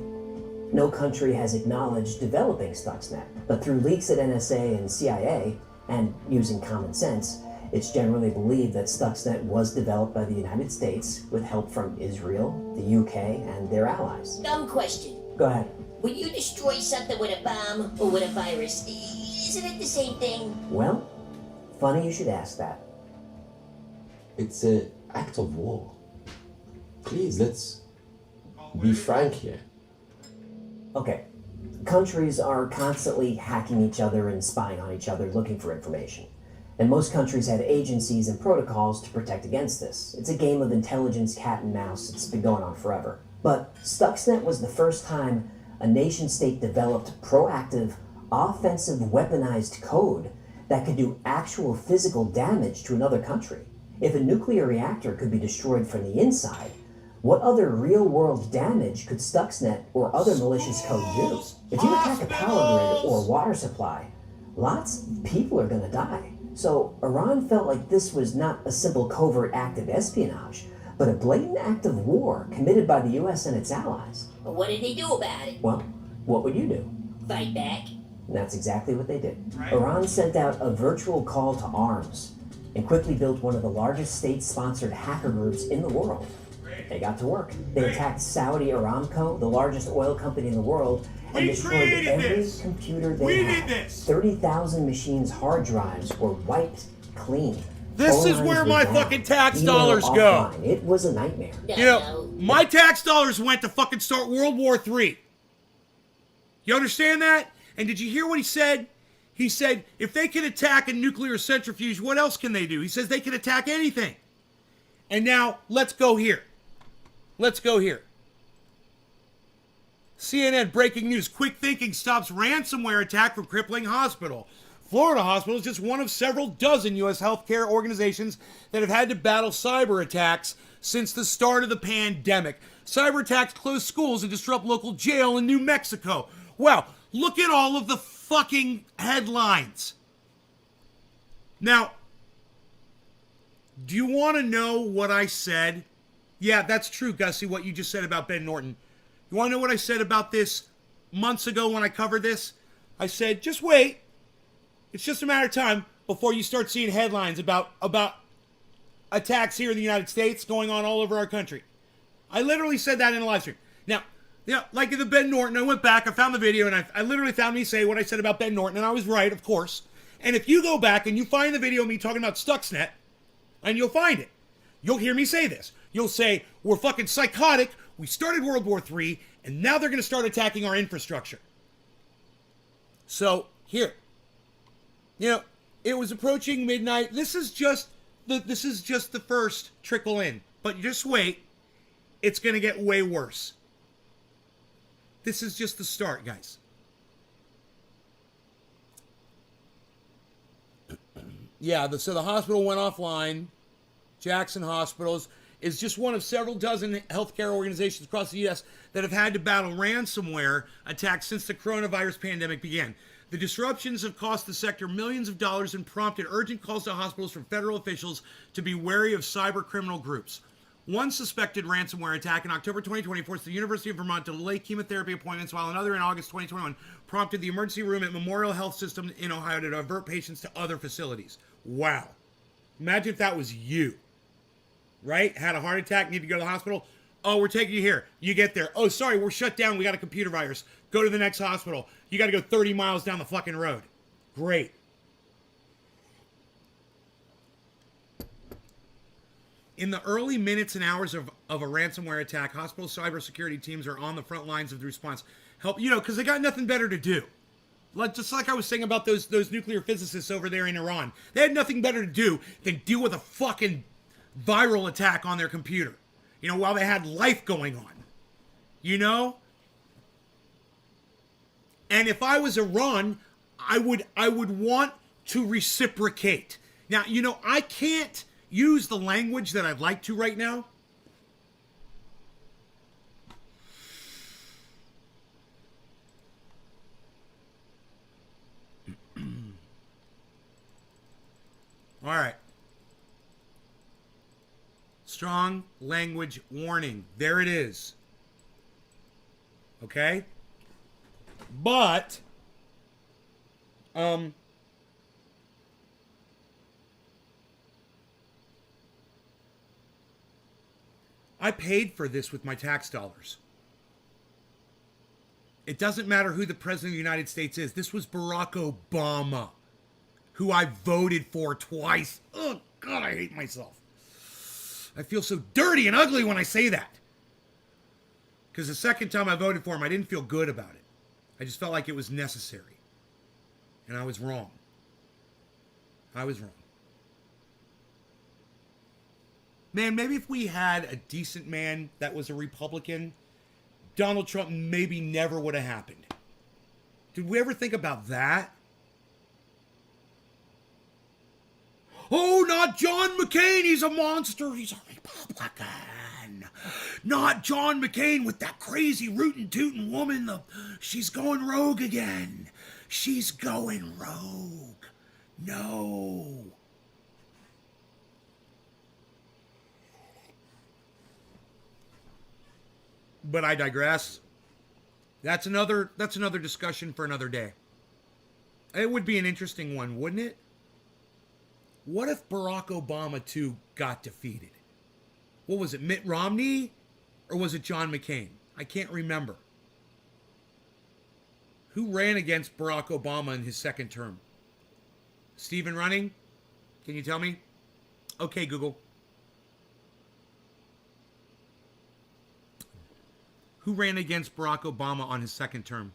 no country has acknowledged developing Stuxnet, but through leaks at NSA and CIA, and using common sense, It's generally believed that Stuxnet was developed by the United States with help from Israel, the UK, and their allies. Dumb question. Go ahead. When you destroy something with a bomb or with a virus, isn't it the same thing? Well, funny you should ask that. It's an act of war. Please, let's be frank here. Okay, countries are constantly hacking each other and spying on each other looking for information. And most countries have agencies and protocols to protect against this. It's a game of intelligence cat and mouse. It's been going on forever. But Stuxnet was the first time a nation state developed proactive, offensive weaponized code that could do actual physical damage to another country. If a nuclear reactor could be destroyed from the inside, what other real-world damage could Stuxnet or other malicious code do? If you attack a power grid or water supply, lots of people are going to die. So Iran felt like this was not a simple covert act of espionage, but a blatant act of war committed by the US and its allies. But what did they do about it? Well, what would you do? Fight back? And that's exactly what they did. Iran sent out a virtual call to arms and quickly built one of the largest state-sponsored hacker groups in the world. They got to work. They attacked Saudi Aramco, the largest oil company in the world, and destroyed every computer they had. 30,000 machines' hard drives were wiped clean. This is Phone where lines my were down. fucking tax Email dollars go. offline. It was a nightmare. You know, my tax dollars went to fucking start World War III. You understand that? And did you hear what he said? He said, if they can attack a nuclear centrifuge, what else can they do? He says they can attack anything. And now, let's go here. Let's go here. CNN breaking news. Quick thinking stops ransomware attack from crippling hospital. Florida Hospital is just one of several dozen U.S. healthcare organizations that have had to battle cyber attacks since the start of the pandemic. Cyber attacks close schools and disrupt local jail in New Mexico. Wow, look at all of the fucking headlines. Now, do you want to know what I said? Yeah, that's true, Gussie, what you just said about Ben Norton. You want to know what I said about this months ago when I covered this? I said, just wait. It's just a matter of time before you start seeing headlines about attacks here in the United States going on all over our country. I literally said that in a live stream. Now, like in the Ben Norton, I went back, I found the video, and I literally found me say what I said about Ben Norton, and I was right, of course. And if you go back and you find the video of me talking about Stuxnet, and you'll find it, you'll hear me say this. You'll say, we're fucking psychotic, we started World War III, and now they're going to start attacking our infrastructure. So, here. It was approaching midnight. This is just the first trickle in. But just wait. It's going to get way worse. This is just the start, guys. Yeah, so the hospital went offline. Jackson Hospitals is just one of several dozen healthcare organizations across the U.S. that have had to battle ransomware attacks since the coronavirus pandemic began. The disruptions have cost the sector millions of dollars and prompted urgent calls to hospitals from federal officials to be wary of cyber criminal groups. One suspected ransomware attack in October 2020 forced the University of Vermont to delay chemotherapy appointments, while another in August 2021 prompted the emergency room at Memorial Health System in Ohio to divert patients to other facilities. Wow. Imagine if that was you. Right? Had a heart attack, need to go to the hospital. Oh, we're taking you here. You get there. Oh, sorry, we're shut down. We got a computer virus. Go to the next hospital. You got to go 30 miles down the fucking road. Great. In the early minutes and hours of a ransomware attack, hospital cybersecurity teams are on the front lines of the response. Help, because they got nothing better to do. Just like I was saying about those nuclear physicists over there in Iran. They had nothing better to do than deal with a fucking viral attack on their computer. While they had life going on. And if I was Iran, I would want to reciprocate. Now, I can't use the language that I'd like to right now. All right. Strong language warning. There it is. Okay? But, I paid for this with my tax dollars. It doesn't matter who the president of the United States is. This was Barack Obama, who I voted for twice. Oh, God, I hate myself. I feel so dirty and ugly when I say that. Because the second time I voted for him, I didn't feel good about it. I just felt like it was necessary. And I was wrong. I was wrong. Man, maybe if we had a decent man that was a Republican, Donald Trump maybe never would have happened. Did we ever think about that? Oh, not John McCain. He's a monster. He's a Republican. Not John McCain with that crazy rootin' tootin' woman. She's going rogue again. She's going rogue. No. But I digress. That's another discussion for another day. It would be an interesting one, wouldn't it? What if Barack Obama too got defeated? What was it, Mitt Romney? Or was it John McCain? I can't remember. Who ran against Barack Obama in his second term? Stephen running? Can you tell me? Okay, Google. Who ran against Barack Obama on his second term?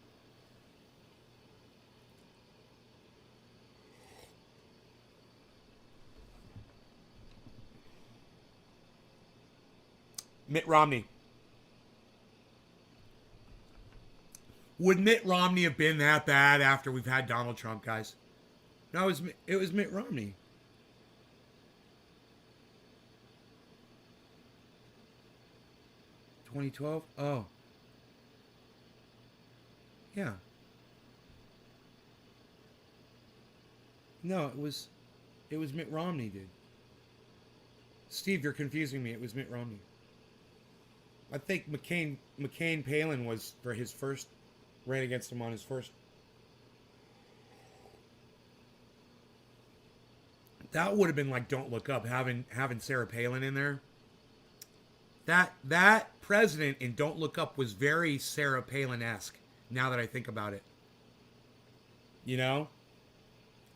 Mitt Romney. Would Mitt Romney have been that bad after we've had Donald Trump, guys? No, it was Mitt Romney. (2012) Oh. Yeah. No, it was Mitt Romney, dude. Steve, you're confusing me. It was Mitt Romney. I think McCain Palin was for his first, ran against him on his first. That would have been like Don't Look Up, having Sarah Palin in there. That president in Don't Look Up was very Sarah Palin-esque, now that I think about it. You know?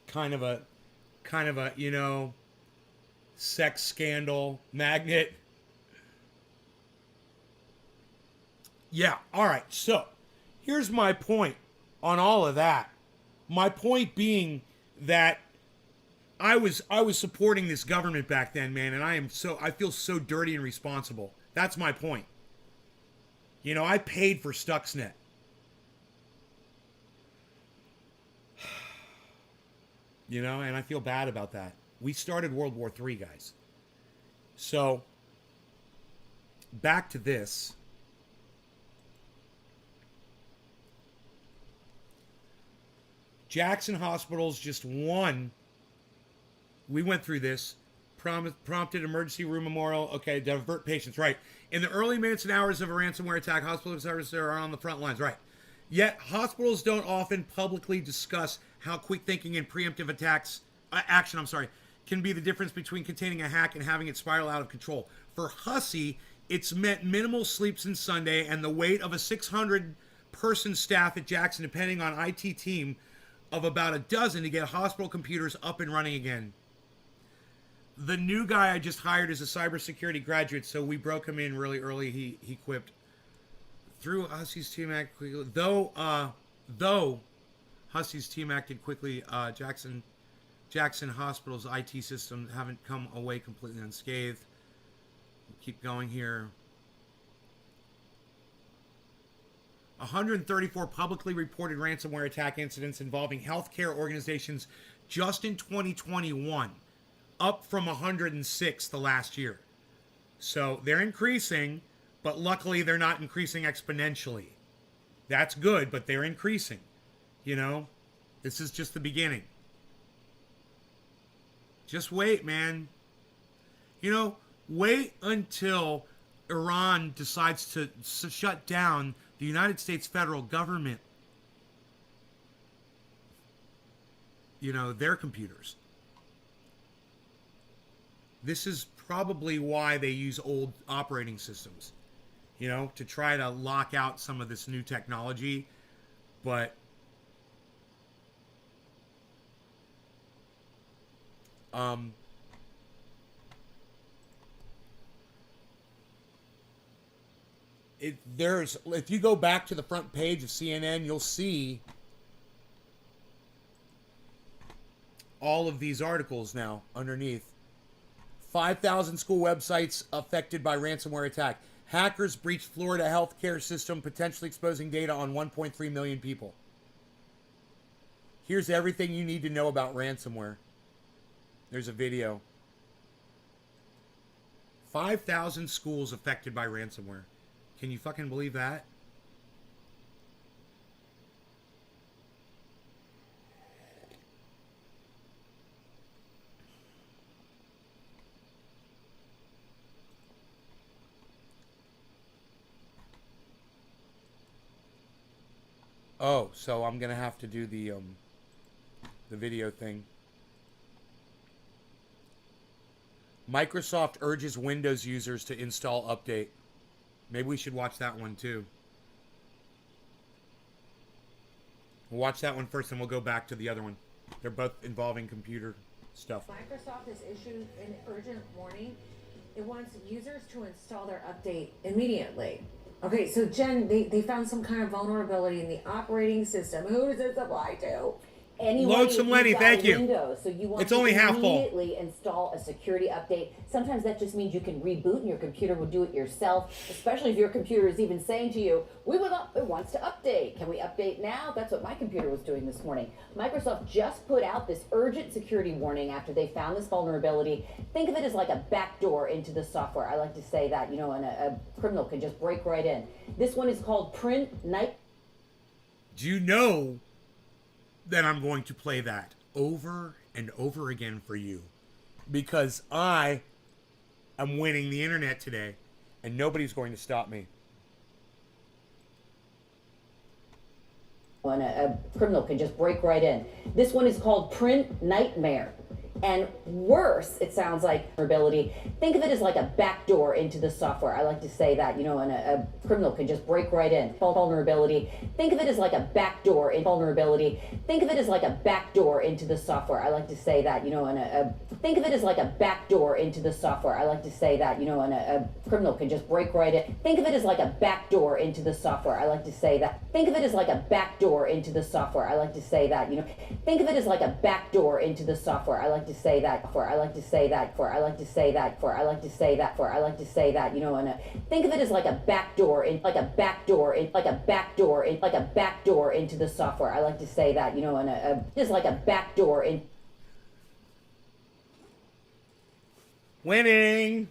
Kind of a, you know, sex scandal magnet. Yeah, all right. So, here's my point on all of that. My point being that I was supporting this government back then, man, and I feel so dirty and responsible. That's my point. You know, I paid for Stuxnet. You know, and I feel bad about that. We started World War III, guys. So, back to this. Jackson Hospital's just one. We went through this. Prompted emergency room memorial. Okay, divert patients. Right. In the early minutes and hours of a ransomware attack, hospital services are on the front lines. Right. Yet, hospitals don't often publicly discuss how quick thinking and preemptive action can be the difference between containing a hack and having it spiral out of control. For Hussey, it's meant minimal sleep since Sunday and the weight of a 600-person staff at Jackson, depending on IT team of about a dozen to get hospital computers up and running again. The new guy I just hired is a cybersecurity graduate, so we broke him in really early. He quipped. Through Hussey's team act quickly, though Hussey's team acted quickly, Jackson Hospital's IT systems haven't come away completely unscathed. We'll keep going here. 134 publicly reported ransomware attack incidents involving healthcare organizations just in 2021, up from 106 the last year. So they're increasing, but luckily they're not increasing exponentially. That's good, but they're increasing. You know, this is just the beginning. Just wait, man. You know, wait until Iran decides to shut down the United States federal government, you know, their computers. This is probably why they use old operating systems, you know, to try to lock out some of this new technology. But there's, if you go back to the front page of CNN, you'll see all of these articles now underneath. 5,000 school websites affected by ransomware attack. Hackers breached Florida healthcare system, potentially exposing data on 1.3 million people. Here's everything you need to know about ransomware. There's a video. 5,000 schools affected by ransomware. Can you fucking believe that? Oh, so I'm gonna have to do the video thing. Microsoft urges Windows users to install update. Maybe we should watch that one too. We'll watch that one first, and we'll go back to the other one. They're both involving computer stuff. Microsoft has issued an urgent warning. It wants users to install their update immediately. Okay, so Jen, they found some kind of vulnerability in the operating system. Who does this apply to? Anyone Load some Lenny, thank you. Windows, so you want It's to only half full. immediately install a security update. Sometimes that just means you can reboot and your computer will do it yourself, especially if your computer is even saying to you, it wants to update. Can we update now? That's what my computer was doing this morning. Microsoft just put out this urgent security warning after they found this vulnerability. Think of it as like a backdoor into the software. I like to say that, and a criminal can just break right in. This one is called Print Night. Do you know that I'm going to play that over and over again for you? Because I am winning the internet today, and nobody's going to stop me. And a criminal can just break right in. This one is called Print Nightmare. And worse, it sounds like vulnerability. Think of it as like a backdoor into the software. I like to say that, and a criminal can just break right in. Vulnerability. Think of it as like a backdoor in vulnerability. Think of it as like a backdoor into the software. I like to say that, think of it as like a backdoor into the software. I like to say that, and a criminal can just break right in. Think of it as like a backdoor into the software. I like to say that. Think of it as like a backdoor into the software. I like to say that, think of it as like a backdoor into the software. I like to say that I like to say that think of it as like a backdoor into the software. I like to say that, is like a backdoor in. Winning.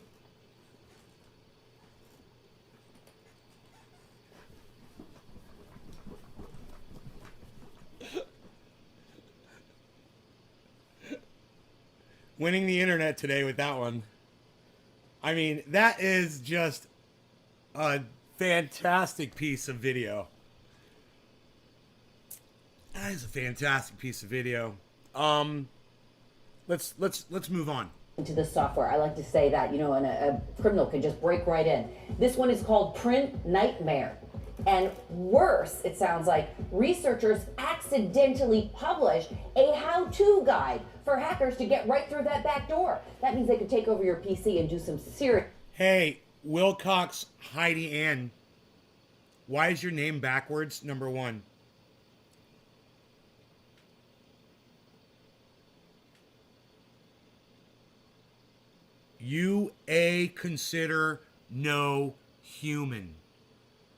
Winning the internet today with that one. I mean, that is just a fantastic piece of video. That is a fantastic piece of video. Let's move on. Into the software. I like to say that, and a criminal can just break right in. This one is called Print Nightmare. And worse, it sounds like researchers accidentally published a how-to guide for hackers to get right through that back door. That means they could take over your PC and do some serious. Hey, Wilcox Heidi Ann, why is your name backwards? Number one. You consider no human.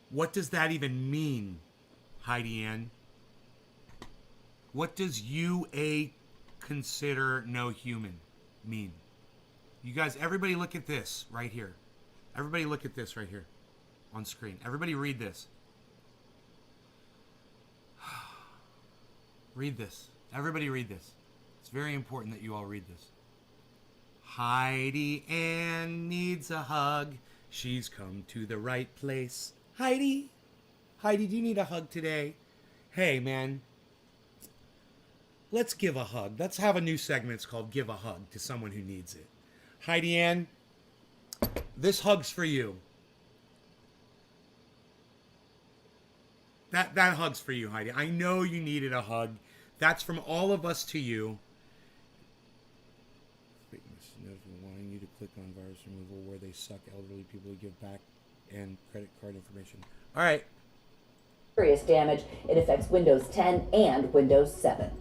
What does that even mean, Heidi Ann? What does consider no human mean? You guys, everybody look at this right here. Everybody look at this right here on screen. Everybody read this. Read this. Everybody read this. It's very important that you all read this. Heidi Ann needs a hug. She's come to the right place. Heidi, do you need a hug today? Hey, man, let's give a hug. Let's have a new segment. It's called Give a Hug to Someone Who Needs It. Heidi Ann, This hug's for you. That hug's for you, Heidi. I know you needed a hug. That's from all of us to you. Wanting you to click on virus removal where they suck elderly people to give back and credit card information. All right. Serious damage. It affects Windows 10 and Windows 7.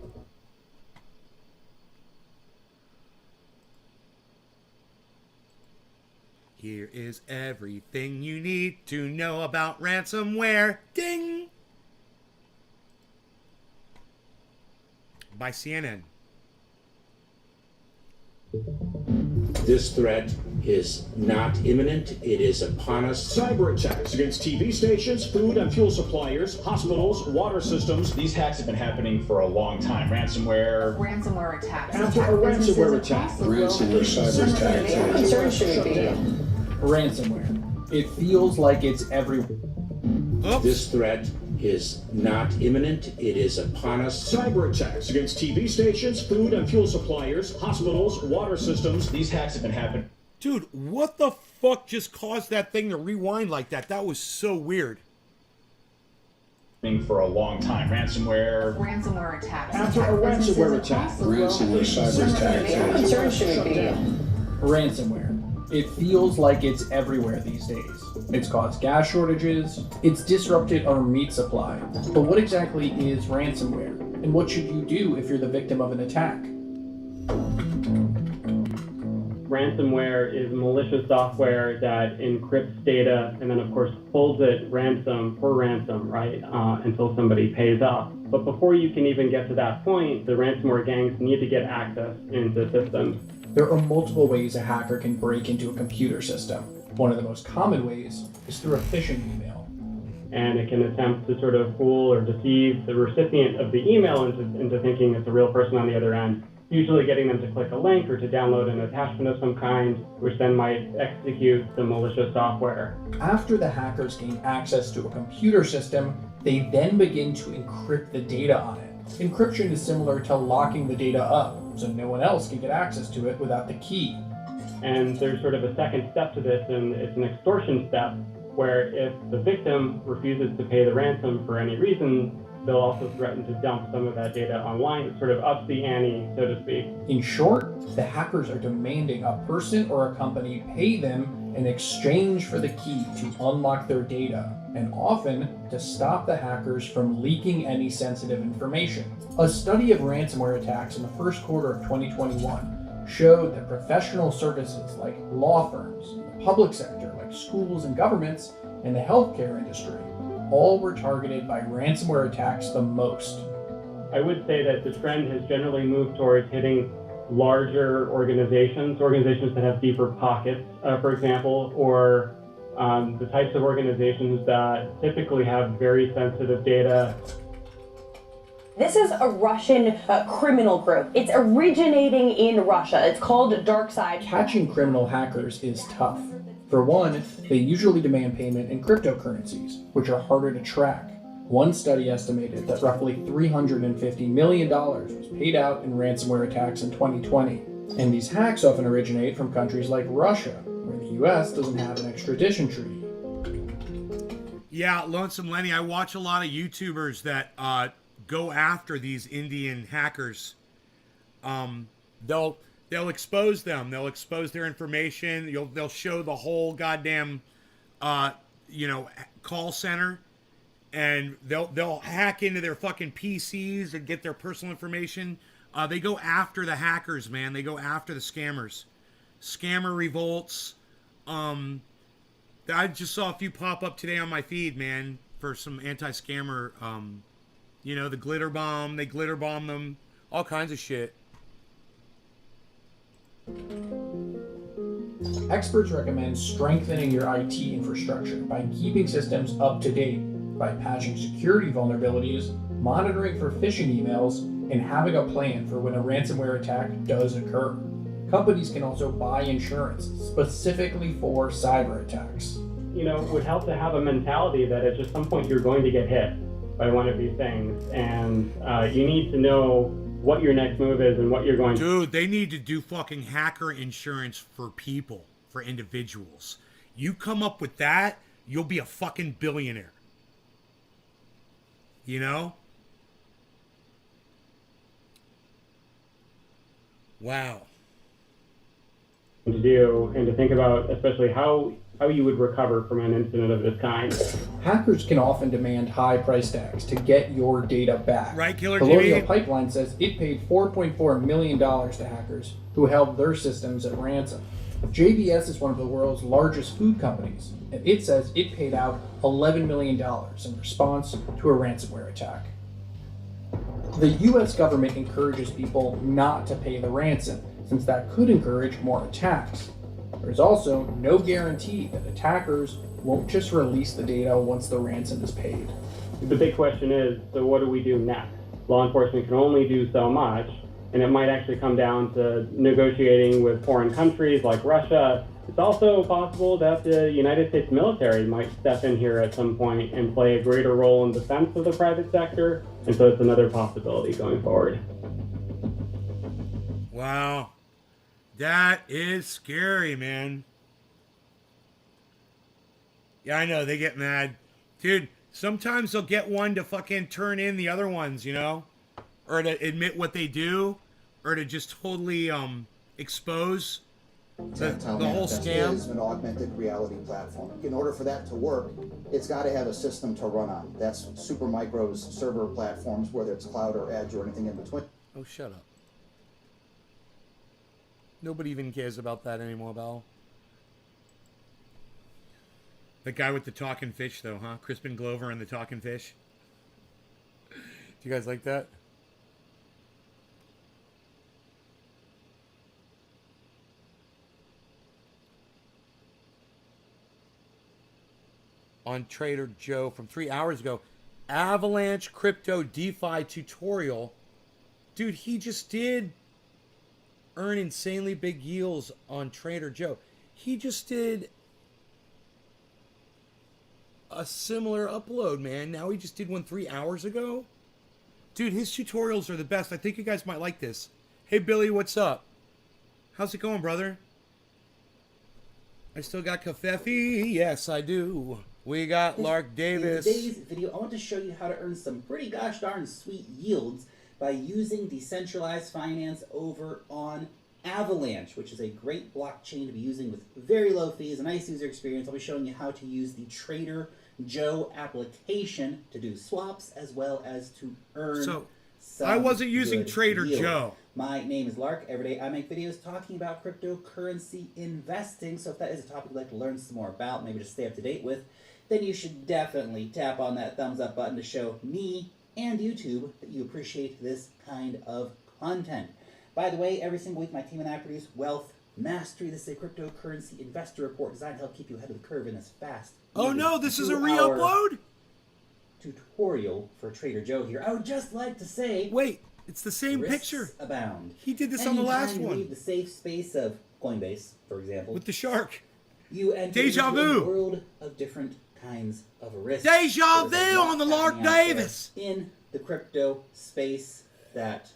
Here is everything you need to know about ransomware. Ding! By CNN. This threat is not imminent. It is upon us. Cyber attacks against TV stations, food and fuel suppliers, hospitals, water systems. These hacks have been happening for a long time. Ransomware attacks. After a ransomware attack. Ransomware cyber attacks. How concerned should we be? Ransomware. It feels like it's everywhere. Oops. This threat is not imminent. It is upon us. Cyber attacks against TV stations, food and fuel suppliers, hospitals, water systems. These hacks have been happening. Dude, what the fuck just caused that thing to rewind like that? That was so weird. For a long time. Ransomware attacks. After a ransomware attack. Ransomware cyber attacks. How concerned should we be? Ransomware. It feels like it's everywhere these days. It's caused gas shortages, it's disrupted our meat supply. But what exactly is ransomware? And what should you do if you're the victim of an attack? Ransomware is malicious software that encrypts data and then, of course, holds it ransom for ransom, right, until somebody pays off. But before you can even get to that point, the ransomware gangs need to get access into systems. There are multiple ways a hacker can break into a computer system. One of the most common ways is through a phishing email. And it can attempt to sort of fool or deceive the recipient of the email into thinking it's a real person on the other end, usually getting them to click a link or to download an attachment of some kind, which then might execute the malicious software. After the hackers gain access to a computer system, they then begin to encrypt the data on it. Encryption is similar to locking the data up, so no one else can get access to it without the key. And there's sort of a second step to this, and it's an extortion step, where if the victim refuses to pay the ransom for any reason, they'll also threaten to dump some of that data online. It sort of ups the ante, so to speak. In short, the hackers are demanding a person or a company pay them in exchange for the key to unlock their data, and often to stop the hackers from leaking any sensitive information. A study of ransomware attacks in the first quarter of 2021 showed that professional services like law firms, the public sector like schools and governments, and the healthcare industry all were targeted by ransomware attacks the most. I would say that the trend has generally moved towards hitting larger organizations that have deeper pockets, for example, or the types of organizations that typically have very sensitive data. This is a Russian criminal group. It's originating in Russia. It's called DarkSide. Catching criminal hackers is tough. For one, they usually demand payment in cryptocurrencies, which are harder to track. One study estimated that roughly $350 million was paid out in ransomware attacks in 2020. And these hacks often originate from countries like Russia, where the US doesn't have an extradition treaty. Yeah, Lonesome Lenny, I watch a lot of YouTubers that go after these Indian hackers. They'll expose them. They'll expose their information. They'll show the whole goddamn call center, and they'll hack into their fucking PCs and get their personal information. They go after the hackers, man. They go after the scammers. Scammer revolts. I just saw a few pop up today on my feed, man, for some anti-scammer. The glitter bomb. They glitter bomb them. All kinds of shit. Experts recommend strengthening your IT infrastructure by keeping systems up to date, by patching security vulnerabilities, monitoring for phishing emails, and having a plan for when a ransomware attack does occur. Companies can also buy insurance specifically for cyber attacks. It would help to have a mentality that at just some point you're going to get hit by one of these things, and you need to know what your next move is and what you're going to... Dude, they need to do fucking hacker insurance for people. for individuals. You come up with that, you'll be a fucking billionaire. You know? Wow. To do and to think about, especially how you would recover from an incident of this kind. Hackers can often demand high price tags to get your data back. Right, Killer Colonial TV? Pipeline says it paid $4.4 million to hackers who held their systems at ransom. JBS is one of the world's largest food companies, and it says it paid out $11 million in response to a ransomware attack. The US government encourages people not to pay the ransom, since that could encourage more attacks. There's also no guarantee that attackers won't just release the data once the ransom is paid. The big question is, so what do we do next? Law enforcement can only do so much, and it might actually come down to negotiating with foreign countries like Russia. It's also possible that the United States military might step in here at some point and play a greater role in defense of the private sector, and so it's another possibility going forward. Wow. That is scary, man. Yeah, I know, they get mad. Dude, sometimes they'll get one to fucking turn in the other ones, you know? Or to admit what they do, or to just totally expose the whole scam. Is an augmented reality platform. In order for that to work, it's got to have a system to run on. That's Supermicro's server platforms, whether it's cloud or edge or anything in between. Oh, shut up. Nobody even cares about that anymore, Bal. The guy with the talking fish, though, huh? Crispin Glover and the talking fish. Do you guys like that? On Trader Joe from 3 hours ago, Avalanche Crypto DeFi tutorial. Dude, he just did earn insanely big yields on Trader Joe. He just did a similar upload, man. Now he just did one 3 hours ago. Dude, his tutorials are the best. I think you guys might like this. Hey, Billy, what's up? How's it going, brother? I still got Cafefe. Yes, I do. We got Lark Davis. In today's video, I want to show you how to earn some pretty gosh darn sweet yields by using decentralized finance over on Avalanche, which is a great blockchain to be using with very low fees, a nice user experience. I'll be showing you how to use the Trader Joe application to do swaps as well as to earn some I wasn't using good Trader yield. Joe. My name is Lark. Every day I make videos talking about cryptocurrency investing, so if that is a topic you'd like to learn some more about, maybe just stay up to date with, then you should definitely tap on that thumbs up button to show me and YouTube that you appreciate this kind of content. By the way, every single week my team and I produce Wealth Mastery. This is a cryptocurrency investor report designed to help keep you ahead of the curve in this fast. Oh no, this is a re-upload? Tutorial for Trader Joe here. I would just like to say, wait, it's the same risks picture. Abound. He did this on the last Anytime you one. leave the safe space of Coinbase, for example, With the shark. you enter Deja into vu. a world of different kinds of risks. Deja There's a vu lot on the Lark happening out there Davis. in the crypto space that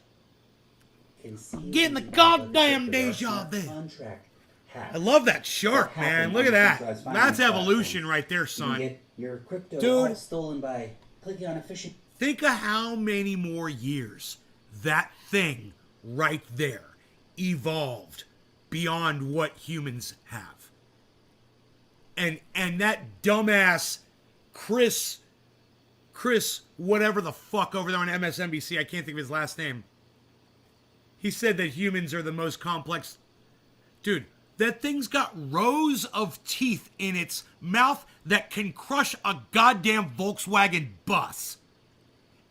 can see Getting the goddamn deja vu. contract hacks. I love that shark, That man. happen Look on at that. decentralized That's finance evolution platforms. right there, You can son. get your crypto Dude. all stolen by clicking on a phishing. Think of how many more years that thing right there evolved beyond what humans have. And that dumbass Chris, whatever the fuck over there on MSNBC, I can't think of his last name. He said that humans are the most complex. Dude, that thing's got rows of teeth in its mouth that can crush a goddamn Volkswagen bus.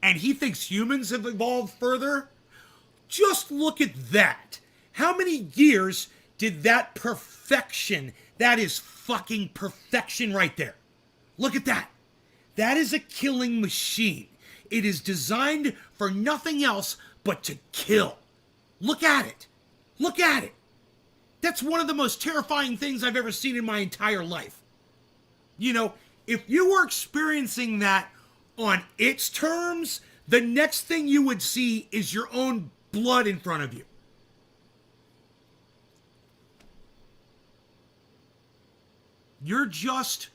And he thinks humans have evolved further? Just look at that. How many years did that perfection, that is fucking perfection right there. Look at that. That is a killing machine. It is designed for nothing else but to kill. Look at it. Look at it. That's one of the most terrifying things I've ever seen in my entire life. You know, if you were experiencing that on its terms, the next thing you would see is your own blood in front of you. You're just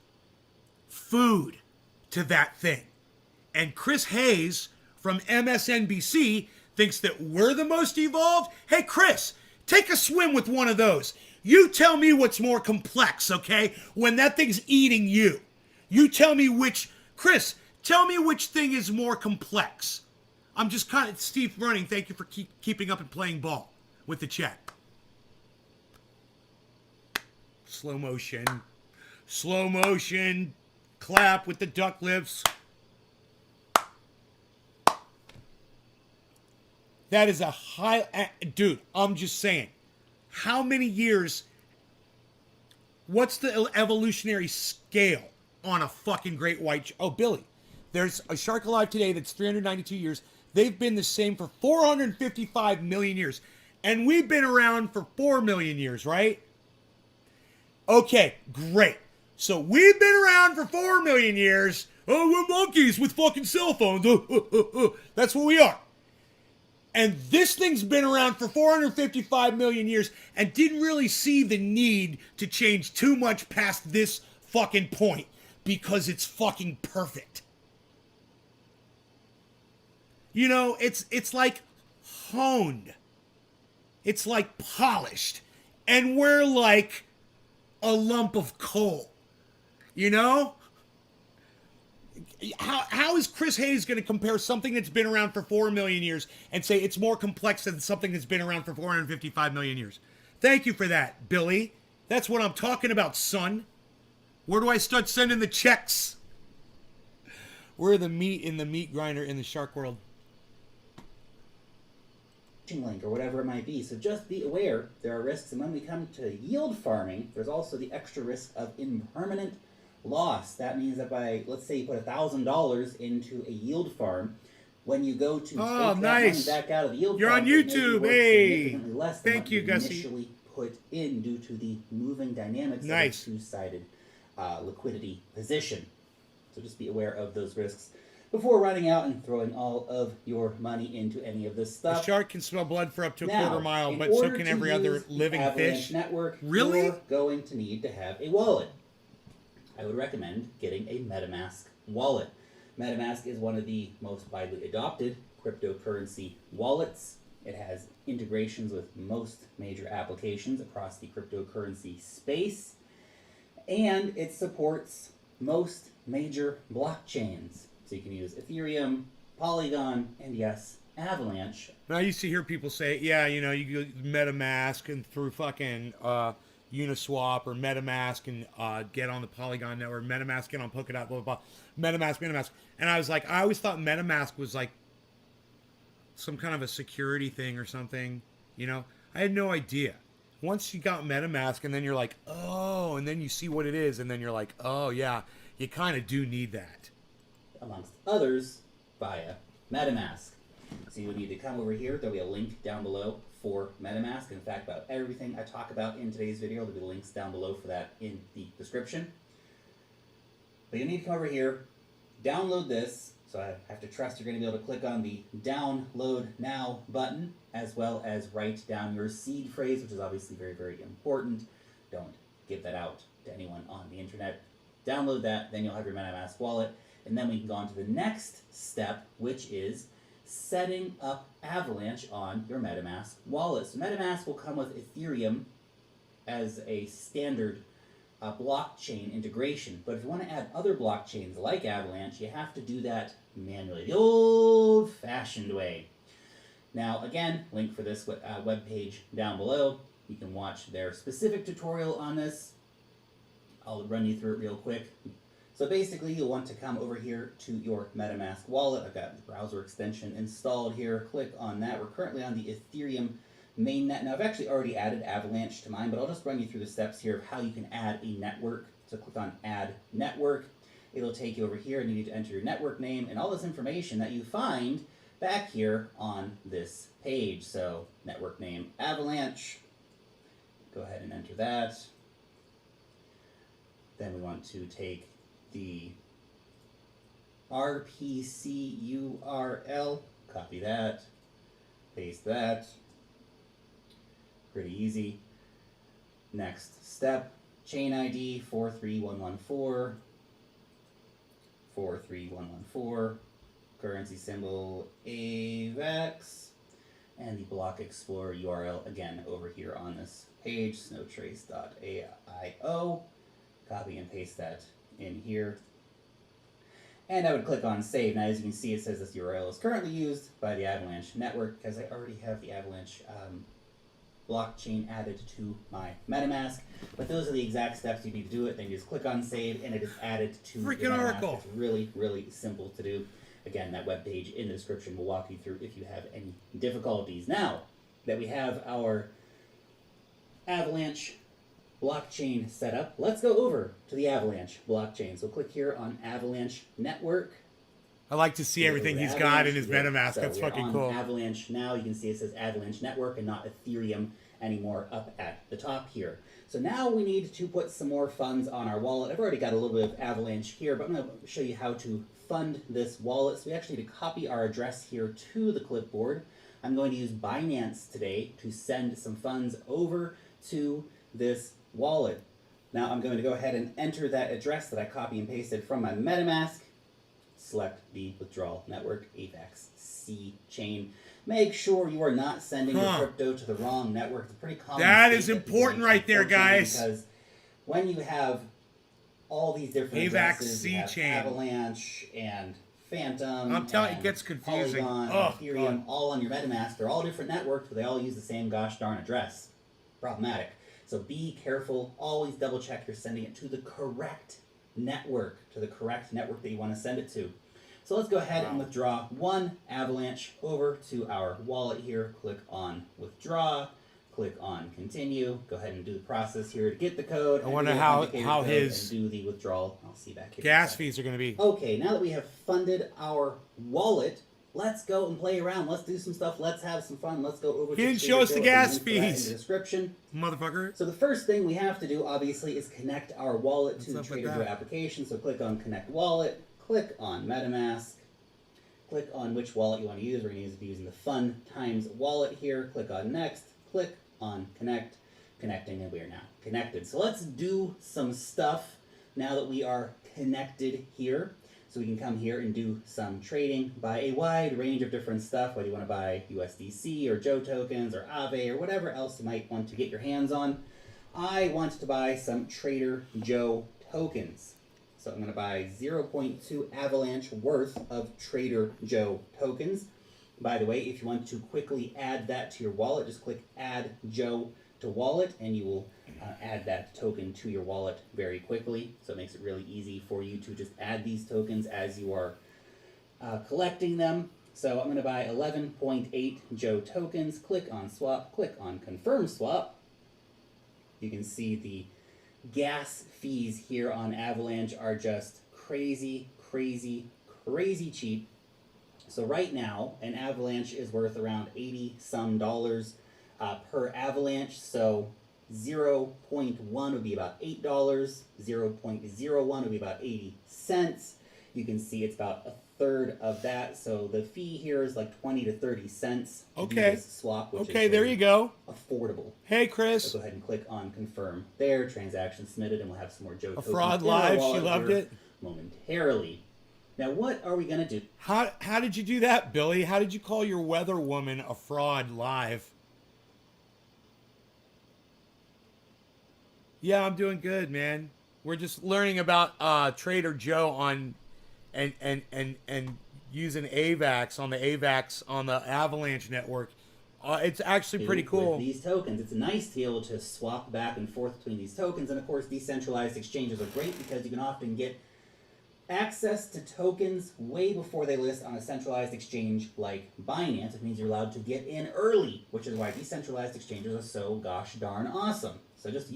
food to that thing. And Chris Hayes from MSNBC thinks that we're the most evolved. Hey, Chris, take a swim with one of those. You tell me what's more complex, okay? When that thing's eating you. You tell me Chris, tell me which thing is more complex. I'm just kind of, Steve Running, thank you for keeping up and playing ball with the chat. Slow motion, clap with the duck lips. That is a high, dude, I'm just saying. How many years, what's the evolutionary scale on a fucking great white, oh, Billy, there's a shark alive today that's 392 years. They've been the same for 455 million years. And we've been around for 4 million years, right? Okay, great. So we've been around for 4 million years. Oh, we're monkeys with fucking cell phones. That's what we are. And this thing's been around for 455 million years and didn't really see the need to change too much past this fucking point because it's fucking perfect. You know, it's like honed. It's like polished. And we're like a lump of coal. You know? How is Chris Hayes going to compare something that's been around for 4 million years and say it's more complex than something that's been around for 455 million years? Thank you for that, Billy. That's what I'm talking about, son. Where do I start sending the checks? We're the meat in the meat grinder in the shark world. Link or whatever it might be. So just be aware there are risks, and when we come to yield farming, there's also the extra risk of impermanent loss. That means that by, let's say you put $1,000 into a yield farm, when you go to take that money back out of the yield You're farm, on YouTube. Hey, significantly less than thank you, Gussie. Initially put in due to the moving dynamics of a two-sided liquidity position. So just be aware of those risks before running out and throwing all of your money into any of this stuff. A shark can smell blood for up to a Now, quarter mile, in but so order can to every other use the living Avalanche fish. Network, Really? You're going to need to have a wallet. I would recommend getting a MetaMask wallet. MetaMask is one of the most widely adopted cryptocurrency wallets. It has integrations with most major applications across the cryptocurrency space, and it supports most major blockchains. So you can use Ethereum, Polygon, and yes, Avalanche. And I used to hear people say, yeah, you know, you go MetaMask and through fucking Uniswap or MetaMask and get on the Polygon network, MetaMask, get on Polkadot, blah, blah, blah, MetaMask. And I was like, I always thought MetaMask was like some kind of a security thing or something, you know? I had no idea. Once you got MetaMask and then you're like, oh, and then you see what it is and then you're like, oh, yeah, you kind of do need that. Amongst others, via MetaMask. So you would need to come over here. There'll be a link down below for MetaMask. In fact, about everything I talk about in today's video, there'll be links down below for that in the description. But you need to come over here, download this. So I have to trust you're going to be able to click on the Download Now button, as well as write down your seed phrase, which is obviously very, very important. Don't give that out to anyone on the internet. Download that, then you'll have your MetaMask wallet. And then we can go on to the next step, which is setting up Avalanche on your MetaMask wallet. So MetaMask will come with Ethereum as a standard blockchain integration. But if you want to add other blockchains like Avalanche, you have to do that manually, the old-fashioned way. Now, again, link for this webpage down below. You can watch their specific tutorial on this. I'll run you through it real quick. So basically, you'll want to come over here to your MetaMask wallet. I've got the browser extension installed here. Click on that. We're currently on the Ethereum mainnet. Now, I've actually already added Avalanche to mine, but I'll just run you through the steps here of how you can add a network. So click on Add Network. It'll take you over here, and you need to enter your network name and all this information that you find back here on this page. So network name Avalanche. Go ahead and enter that. Then we want to take the RPC URL, copy that, paste that, pretty easy. Next step, chain ID 43114, 43114, currency symbol AVAX, and the Block Explorer URL again over here on this page, snowtrace.aio. Copy and paste that in here. And I would click on save. Now, as you can see, it says this URL is currently used by the Avalanche network because I already have the Avalanche blockchain added to my MetaMask. But those are the exact steps you need to do it. Then you just click on save and it is added to Freaking the MetaMask. Oracle. It's really, really simple to do. Again, that web page in the description will walk you through if you have any difficulties. Now that we have our Avalanche blockchain set up, let's go over to the Avalanche blockchain. So click here on Avalanche Network. I like to see everything he's got in his MetaMask. So That's we're fucking on cool. Avalanche now. You can see it says Avalanche Network and not Ethereum anymore up at the top here. So now we need to put some more funds on our wallet. I've already got a little bit of Avalanche here, but I'm going to show you how to fund this wallet. So we actually need to copy our address here to the clipboard. I'm going to use Binance today to send some funds over to this wallet. Now I'm going to go ahead and enter that address that I copy and pasted from my MetaMask. Select the withdrawal network, AVAX C chain. Make sure you are not sending your crypto to the wrong network. It's a pretty common That mistake is that important people make, right there, unfortunately, guys. Because when you have all these different AVAX addresses, C you have chain. Avalanche and Phantom. I'm telling you, and it gets confusing. Polygon, Oh, and Ethereum, all on your MetaMask. They're all different networks, but they all use the same gosh darn address. Problematic. So be careful. Always double check you're sending it to the correct network, that you want to send it to. So let's go ahead and withdraw one Avalanche over to our wallet here. Click on withdraw. Click on continue. Go ahead and do the process here to get the code. I wonder how his and do the withdrawal. I'll see back here. gas fees are going to be. Okay, now that we have funded our wallet, let's go and play around. Let's do some stuff. Let's have some fun. Let's go over. He didn't to show us the gas link for that in fees. the description, motherfucker. So the first thing we have to do, obviously, is connect our wallet to the up with Trader Joe that? application. So click on Connect Wallet. Click on MetaMask. Click on which wallet you want to use. We're going to be using the Fun Times wallet here. Click on Next. Click on Connect. Connecting, and we are now connected. So let's do some stuff now that we are connected here. So we can come here and do some trading, buy a wide range of different stuff, whether you want to buy USDC or Joe tokens or Aave or whatever else you might want to get your hands on. I want to buy some Trader Joe tokens. So I'm going to buy 0.2 Avalanche worth of Trader Joe tokens. By the way, if you want to quickly add that to your wallet, just click Add Joe to Wallet, and you will add that token to your wallet very quickly. So it makes it really easy for you to just add these tokens as you are collecting them. So I'm going to buy 11.8 Joe tokens. Click on Swap. Click on Confirm Swap. You can see the gas fees here on Avalanche are just crazy, crazy, crazy cheap. So right now, an Avalanche is worth around $80-some per Avalanche. So 0.1 would be about $8. 0.01 would be about 80 cents. You can see it's about a third of that. So the fee here is like 20 to 30 cents. To do Okay. this swap, which Okay, is there very you go. affordable. Hey, Chris. So go ahead and click on confirm there. Transaction submitted, and we'll have some more Joe A tokens fraud in our live. She wallet loved here it. momentarily. Now, what are we gonna do? How did you do that, Billy? How did you call your weather woman a fraud live? Yeah, I'm doing good, man. We're just learning about Trader Joe on and using AVAX on the Avalanche network. It's actually pretty cool. With these tokens, it's nice to be able to swap back and forth between these tokens, and of course, decentralized exchanges are great because you can often get access to tokens way before they list on a centralized exchange like Binance. It means you're allowed to get in early, which is why decentralized exchanges are so gosh darn awesome. So just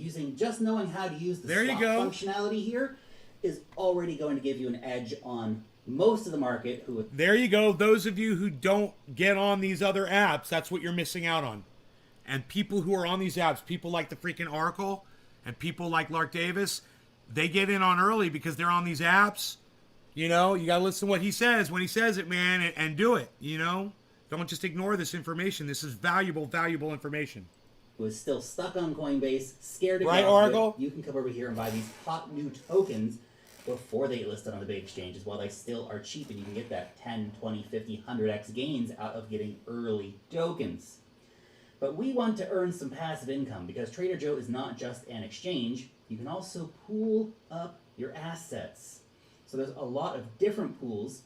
knowing how to use the swap functionality here is already going to give you an edge on most of the market. There you go. Those of you who don't get on these other apps, that's what you're missing out on. And people who are on these apps, people like the freaking Oracle and people like Lark Davis, they get in on early because they're on these apps. You know, you got to listen to what he says when he says it, man, and do it, you know? Don't just ignore this information. This is valuable, valuable information. who is still stuck on Coinbase, scared to Right, get off of it, Oracle? you can come over here and buy these hot new tokens before they get listed on the big exchanges while they still are cheap, and you can get that 10, 20, 50, 100x gains out of getting early tokens. But we want to earn some passive income because Trader Joe is not just an exchange. You can also pool up your assets. So there's a lot of different pools.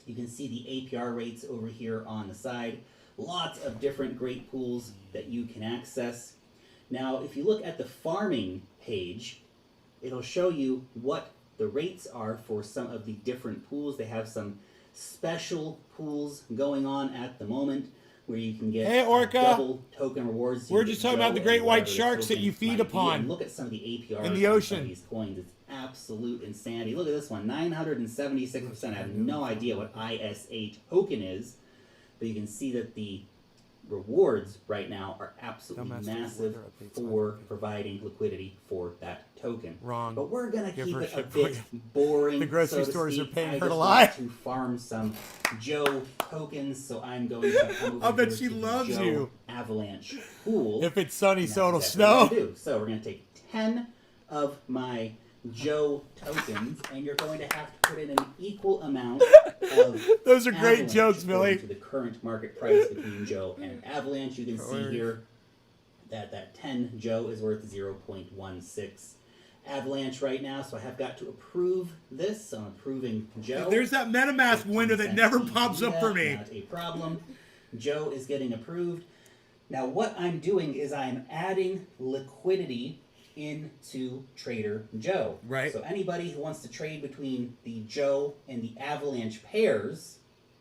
You can see the APR rates over here on the side. Lots of different great pools that you can access. Now, if you look at the farming page, it'll show you what the rates are for some of the different pools. They have some special pools going on at the moment where you can get Hey, Orca. double token rewards. We're just talking about the great white sharks that you feed upon And look at some of the APRs in the on ocean. some of these coins. It's absolute insanity. Look at this one, 976%. I have no idea what ISA token is, but you can see that the rewards right now are absolutely massive for providing liquidity for that token. Wrong. But we're gonna Give keep her it a shit bit boring. The grocery so to stores are speak. paying I her to just lie. want to farm some Joe tokens, so I'm going to come over I bet here she to the loves Joe you. Avalanche pool. If it's sunny, And so it'll that's exactly what snow. we're gonna do. So we're going to take 10 of my Joe tokens, and you're going to have to put in an equal amount of Those are great Avalanche jokes, according Billy. to the current market price between Joe and Avalanche. You can see here that that 10 Joe is worth 0.16 Avalanche right now, so I have got to approve this. So I'm approving Joe. There's that MetaMask window that never pops up for me. Not a problem. Joe is getting approved. Now what I'm doing is I'm adding liquidity into Trader Joe. Right. So anybody who wants to trade between the Joe and the Avalanche pairs,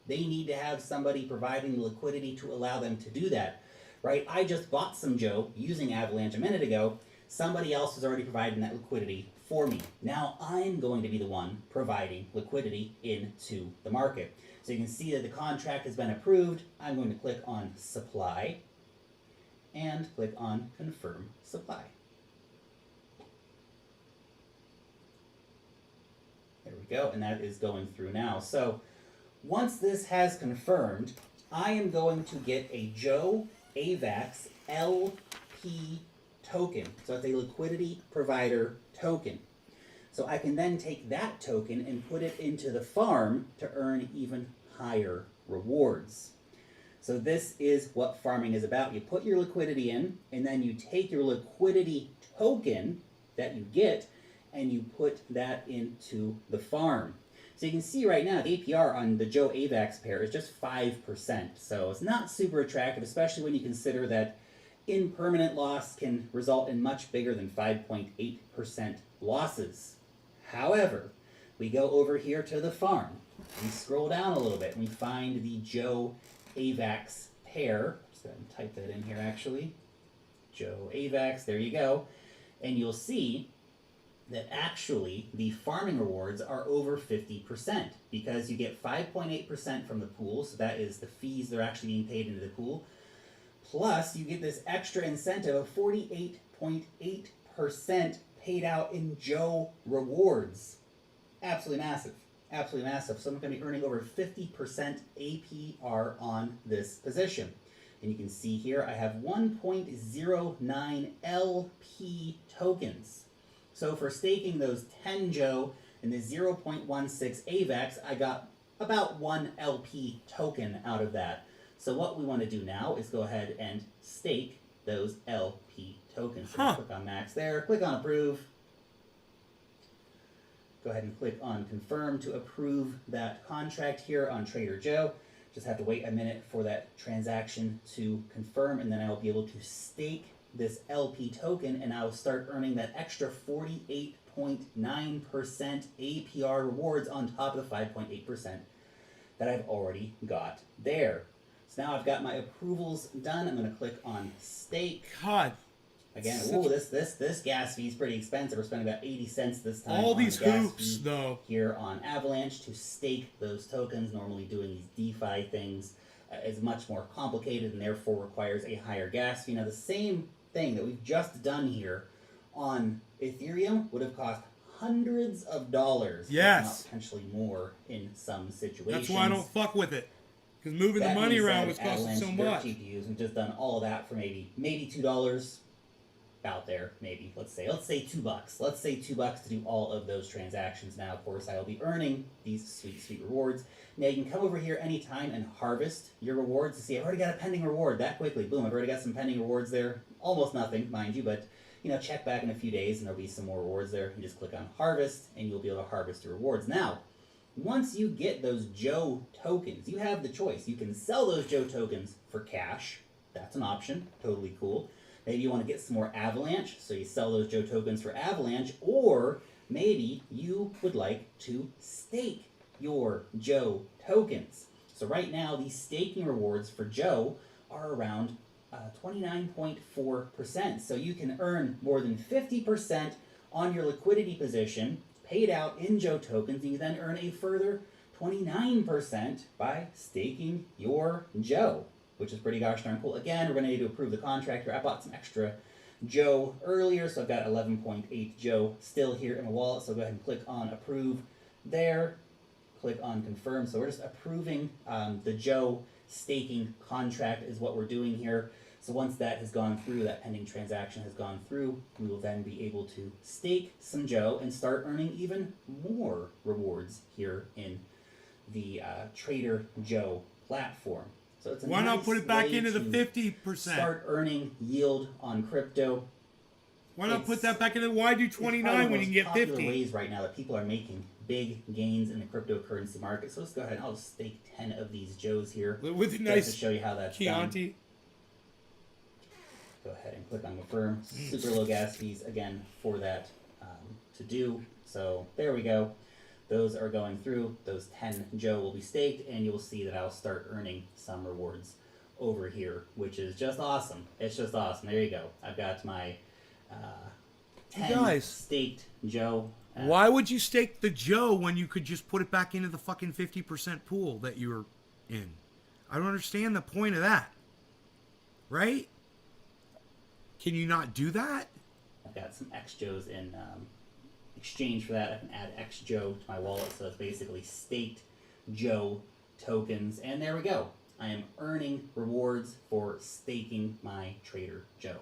they need to have somebody providing the liquidity to allow them to do that. Right? I just bought some Joe using Avalanche a minute ago. Somebody else is already providing that liquidity for me. Now I'm going to be the one providing liquidity into the market. So you can see that the contract has been approved. I'm going to click on supply and click on confirm supply. There we go, and that is going through now. So once this has confirmed, I am going to get a Joe AVAX LP token. So it's a liquidity provider token. So I can then take that token and put it into the farm to earn even higher rewards. So this is what farming is about. You put your liquidity in, and then you take your liquidity token that you get, and you put that into the farm. So you can see right now the APR on the Joe AVAX pair is just 5%. So it's not super attractive, especially when you consider that impermanent loss can result in much bigger than 5.8% losses. However, we go over here to the farm. We scroll down a little bit and we find the Joe AVAX pair. Just go ahead and type that in here actually. Joe AVAX, there you go. And you'll see that actually the farming rewards are over 50% because you get 5.8% from the pool, so that is the fees that are actually being paid into the pool. Plus, you get this extra incentive of 48.8% paid out in Joe rewards. Absolutely massive. Absolutely massive. So I'm going to be earning over 50% APR on this position. And you can see here I have 1.09 LP tokens. So for staking those 10 Joe and the 0.16 AVAX, I got about 1 LP token out of that. So what we want to do now is go ahead and stake those LP tokens. So click on max there, click on approve. Go ahead and click on confirm to approve that contract here on Trader Joe. Just have to wait a minute for that transaction to confirm, and then I will be able to stake this LP token, and I will start earning that extra 48.9% APR rewards on top of the 5.8% that I've already got there. So now I've got my approvals done. I'm going to click on stake. God. Again, ooh, this gas fee is pretty expensive. We're spending about 80 cents this time. All on these the gas hoops, fee though. Here on Avalanche to stake those tokens. Normally doing these DeFi things is much more complicated and therefore requires a higher gas fee. Now the same thing that we've just done here on Ethereum would have cost hundreds of dollars. Yes. If not potentially more in some situations. That's why I don't fuck with it. Because moving the That money being around said, was costing Avalanche, so their much. GPUs, we've just done all of that for maybe $2 out there, maybe. Let's say $2. Let's say $2 to do all of those transactions. Now, of course, I will be earning these sweet rewards. Now, you can come over here anytime and harvest your rewards to see, I've already got a pending reward that quickly. Boom, I've already got some pending rewards there. Almost nothing, mind you, but check back in a few days and there'll be some more rewards there. You just click on harvest and you'll be able to harvest your rewards. Now, once you get those Joe tokens, you have the choice. You can sell those Joe tokens for cash. That's an option. Totally cool. Maybe you want to get some more Avalanche, so you sell those Joe tokens for Avalanche, or maybe you would like to stake your Joe tokens. So right now, these staking rewards for Joe are around 29.4%. So you can earn more than 50% on your liquidity position, paid out in Joe tokens, and you then earn a further 29% by staking your Joe, which is pretty gosh darn cool. Again, we're going to need to approve the contract here. I bought some extra Joe earlier, so I've got 11.8 Joe still here in my wallet. So go ahead and click on approve there. Click on confirm. So we're just approving the Joe staking contract is what we're doing here. So once that has gone through, that pending transaction has gone through, we will then be able to stake some Joe and start earning even more rewards here in the Trader Joe platform. So it's a Why not nice put it back way into the to 50%? Start earning yield on crypto. Why not put that back into? Why do 29 when you can get 50? It's one of the most popular ways right now that people are making big gains in the cryptocurrency market. So let's go ahead and I'll just stake 10 of these Joes here. With a just nice to show you how that's Chianti. done. Go ahead and click on confirm. Super low gas fees again for that to do. So there we go. Those are going through. Those 10 Joe will be staked, and you'll see that I'll start earning some rewards over here, which is just awesome. It's just awesome. There you go. I've got my 10 staked Joe. Why would you stake the Joe when you could just put it back into the fucking 50% pool that you were in? I don't understand the point of that. Right? Can you not do that? I've got some X Joes in exchange for that. I can add X Joe to my wallet, so it's basically staked Joe tokens. And there we go. I am earning rewards for staking my Trader Joe.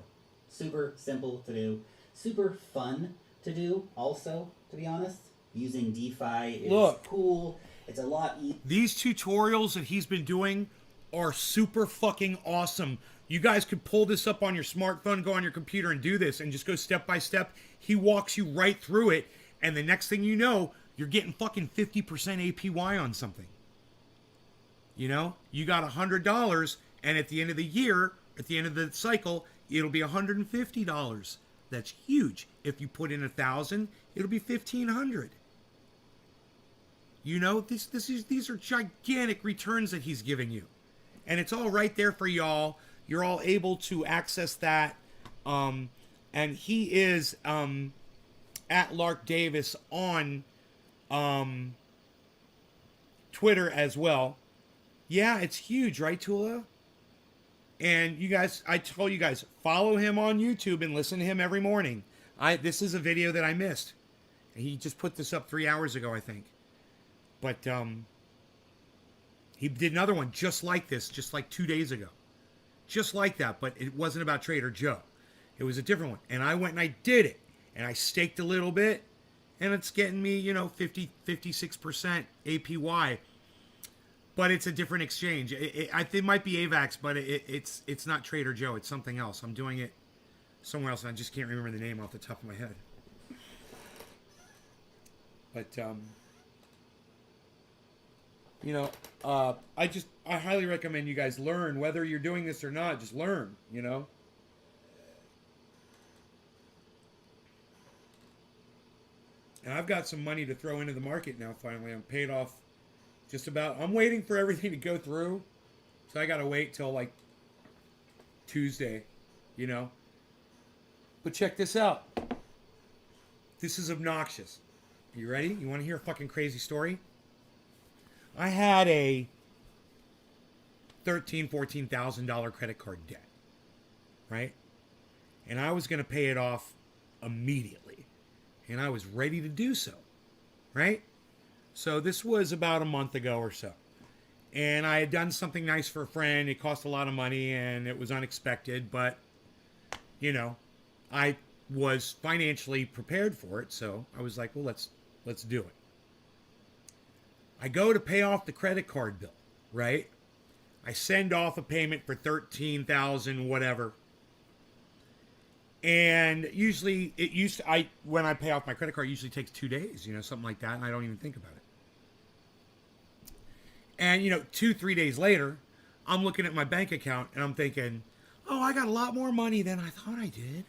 Super simple to do. Super fun to do also, to be honest. Using DeFi is cool. It's a lot easier. These tutorials that he's been doing are super fucking awesome. You guys could pull this up on your smartphone, go on your computer and do this and just go step by step. He walks you right through it. And the next thing you know, you're getting fucking 50% APY on something. You know, you got $100 and at the end of the year, at the end of the cycle, it'll be $150. That's huge. If you put in 1,000, it'll be 1,500. You know, these are gigantic returns that he's giving you. And it's all right there for y'all. You're all able to access that. And he is at Lark Davis on Twitter as well. Yeah, it's huge, right, Tula? And you guys, I told you guys, follow him on YouTube and listen to him every morning. This is a video that I missed. He just put this up 3 hours ago, I think. But he did another one just like this, just like 2 days ago. Just like that, but it wasn't about Trader Joe. It was a different one. And I went and I did it. And I staked a little bit. And it's getting me, 56% APY. But it's a different exchange. It might be AVAX, but it's not Trader Joe. It's something else. I'm doing it somewhere else, and I just can't remember the name off the top of my head. But, I highly recommend you guys learn. Whether you're doing this or not, just learn, And I've got some money to throw into the market now, finally. I'm paid off just about. I'm waiting for everything to go through. So I got to wait till, like, Tuesday, But check this out. This is obnoxious. You ready? You want to hear a fucking crazy story? I had a $13,000-$14,000 credit card debt, right? And I was going to pay it off immediately. And I was ready to do so, right? So this was about a month ago or so. And I had done something nice for a friend. It cost a lot of money and it was unexpected, but you know, I was financially prepared for it, so I was like, well, let's do it. I go to pay off the credit card bill, right? I send off a payment for $13,000 whatever. And usually when I pay off my credit card, it usually takes 2 days, you know, something like that, and I don't even think about it. And, you know, 2-3 days later, I'm looking at my bank account and I'm thinking, oh, I got a lot more money than I thought I did.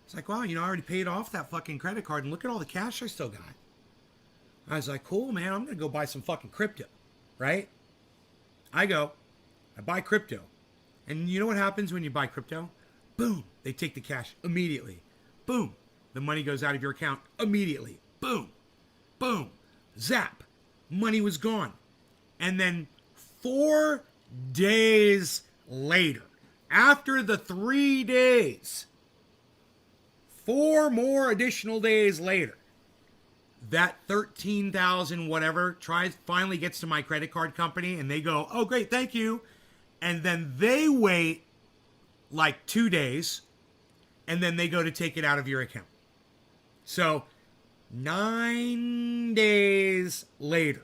It's like, wow, you know, I already paid off that fucking credit card and look at all the cash I still got. I was like, cool, man, I'm going to go buy some fucking crypto, right? I buy crypto. And you know what happens when you buy crypto? Boom, they take the cash immediately. Boom, the money goes out of your account immediately. Boom, boom, zap, money was gone. And then 4 days later, after the 3 days, 4 more additional days later, that 13,000 whatever finally gets to my credit card company and they go, oh, great, thank you. And then they wait like 2 days and then they go to take it out of your account. So 9 days later,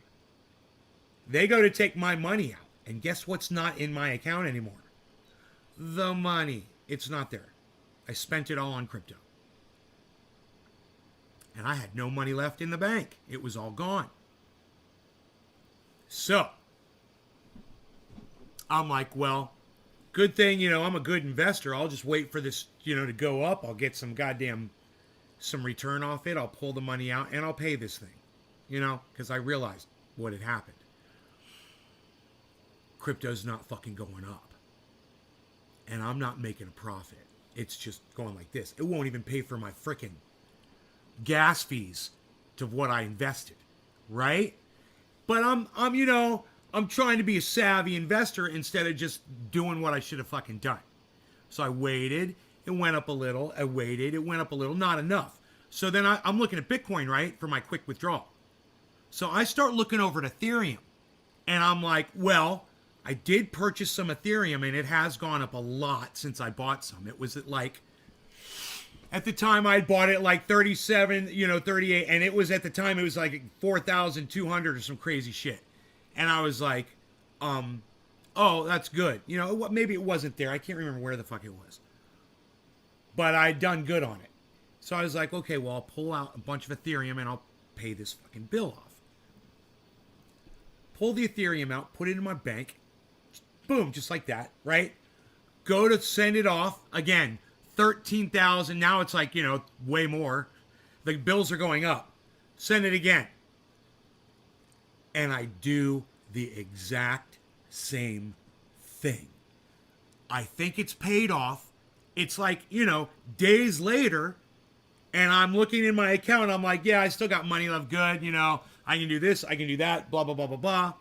they go to take my money out. And guess what's not in my account anymore? The money. It's not there. I spent it all on crypto. And I had no money left in the bank. It was all gone. So, I'm like, well, good thing, you know, I'm a good investor. I'll just wait for this, you know, to go up. I'll get some return off it. I'll pull the money out and I'll pay this thing, you know, because I realized what had happened. Crypto's not fucking going up. And I'm not making a profit. It's just going like this. It won't even pay for my frickin' gas fees to what I invested, right? But I'm you know, I'm trying to be a savvy investor instead of just doing what I should have fucking done. So I waited. It went up a little. I waited. It went up a little. Not enough. So then I'm looking at Bitcoin, right, for my quick withdrawal. So I start looking over at Ethereum. And I'm like, well, I did purchase some Ethereum, and it has gone up a lot since I bought some. It was at the time I bought it like 37, you know, 38, and it was at the time it was like 4,200 or some crazy shit. And I was like, oh, that's good. You know, maybe it wasn't there. I can't remember where the fuck it was. But I'd done good on it. So I was like, okay, well, I'll pull out a bunch of Ethereum and I'll pay this fucking bill off. Pull the Ethereum out, put it in my bank. Boom, just like that, right? Go to send it off. Again, 13,000. Now it's like, you know, way more. The bills are going up. Send it again. And I do the exact same thing. I think it's paid off. It's like, you know, days later, and I'm looking in my account. I'm like, yeah, I still got money left. Good. You know, I can do this. I can do that. Blah, blah, blah, blah, blah.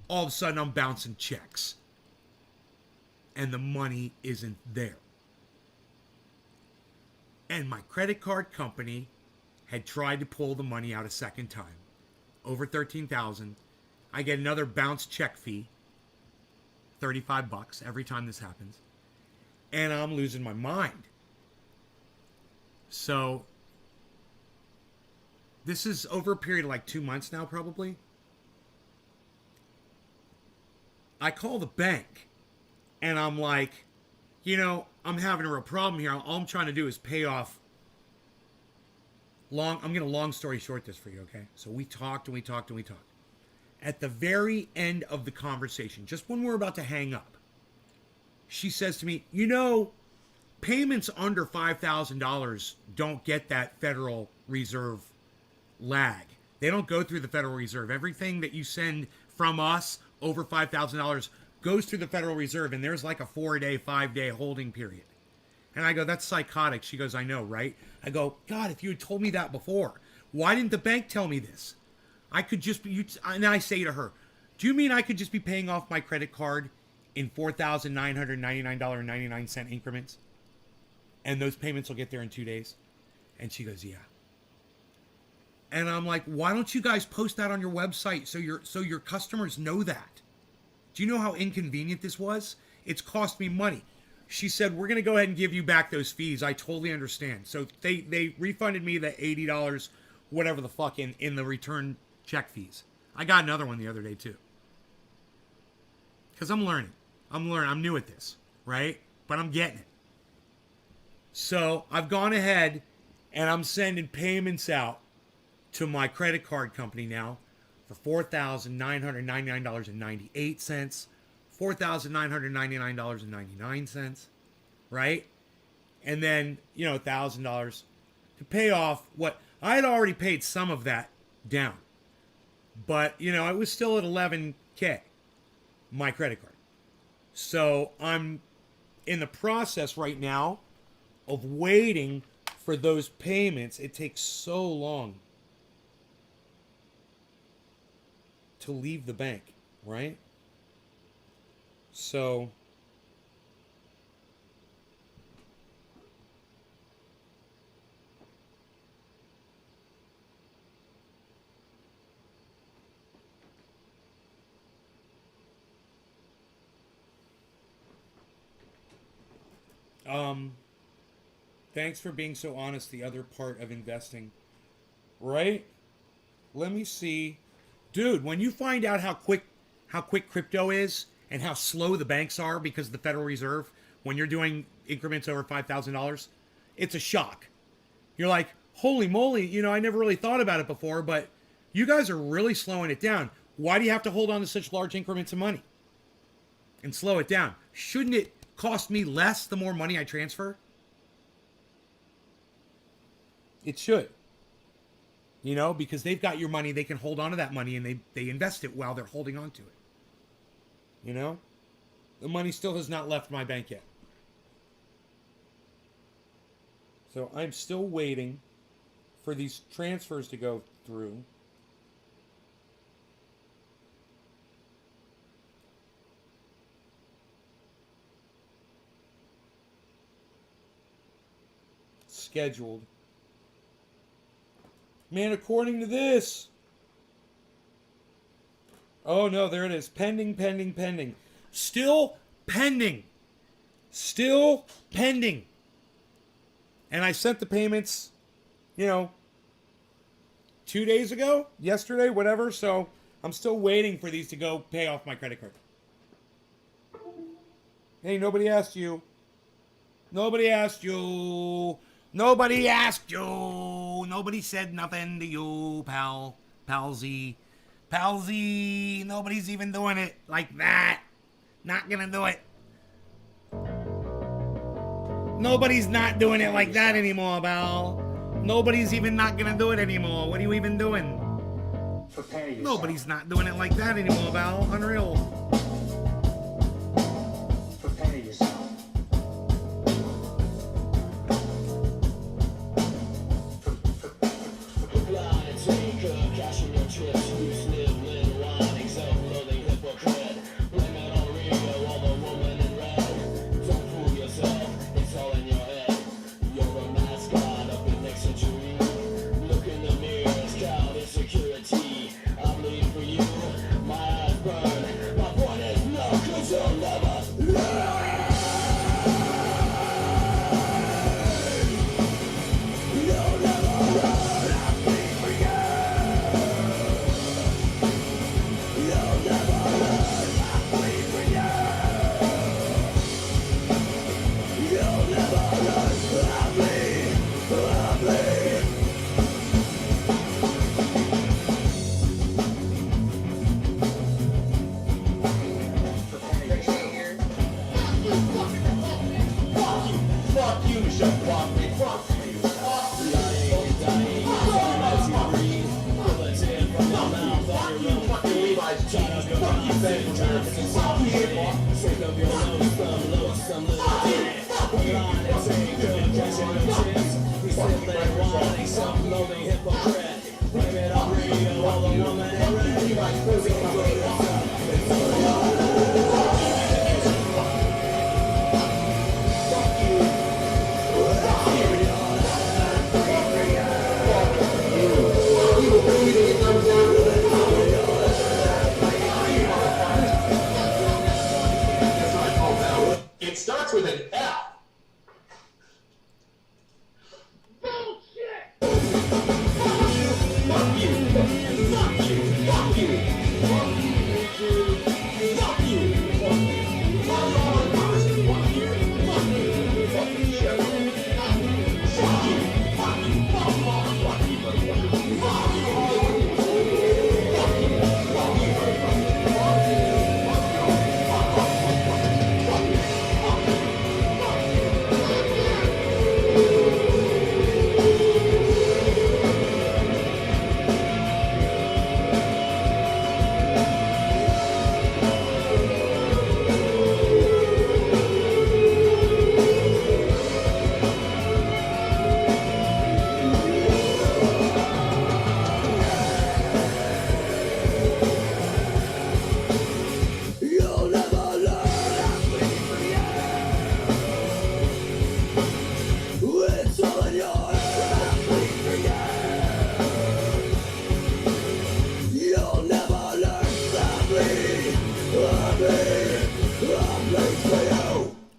All of a sudden, I'm bouncing checks. And the money isn't there. And my credit card company had tried to pull the money out a second time. Over 13,000. I get another bounce check fee. $35 every time this happens. And I'm losing my mind. So, this is over a period of like 2 months now, probably. I call the bank. And I'm like, you know, I'm having a real problem here. All I'm trying to do is pay off. I'm going to long story short this for you, okay? So we talked and we talked and we talked. At the very end of the conversation, just when we're about to hang up, she says to me, you know, payments under $5,000 don't get that Federal Reserve lag. They don't go through the Federal Reserve. Everything that you send from us over $5,000 goes through the Federal Reserve, and there's like a 4-day, 5-day holding period. And I go, that's psychotic. She goes, I know, right? I go, God, if you had told me that before, why didn't the bank tell me this? I could just be, and I say to her, do you mean I could just be paying off my credit card in $4,999.99 increments? And those payments will get there in 2 days? And she goes, yeah. And I'm like, why don't you guys post that on your website so your customers know that? Do you know how inconvenient this was? It's cost me money. She said, we're going to go ahead and give you back those fees. I totally understand. So they refunded me the $80, whatever the fuck, in the return check fees. I got another one the other day too. Because I'm learning. I'm new at this, right? But I'm getting it. So I've gone ahead and I'm sending payments out to my credit card company now for $4,999.98, $4,999.99, right? And then, $1,000 to pay off what I had already paid some of that down. But, it was still at $11K, my credit card. So I'm in the process right now of waiting for those payments. It takes so long to leave the bank, right? So thanks for being so honest, the other part of investing, right? Let me see. Dude, when you find out how quick crypto is and how slow the banks are because of the Federal Reserve, when you're doing increments over $5,000, it's a shock. You're like, holy moly, I never really thought about it before, but you guys are really slowing it down. Why do you have to hold on to such large increments of money and slow it down? Shouldn't it cost me less the more money I transfer? It should. Because they've got your money, they can hold on to that money, and they invest it while they're holding on to it. The money still has not left my bank yet. So I'm still waiting for these transfers to go through. Scheduled. Man, according to this. Oh, no, there it is. Pending. Still pending. And I sent the payments, 2 days ago, yesterday, whatever. So I'm still waiting for these to go pay off my credit card. Hey, nobody asked you. Nobody said nothing to you, palsy. Nobody's even doing it like that. Not gonna do it. Nobody's not doing it like that anymore, pal. Nobody's even not gonna do it anymore. What are you even doing? Prepare yourself. Nobody's not doing it like that anymore, pal. Unreal. Prepare yourself.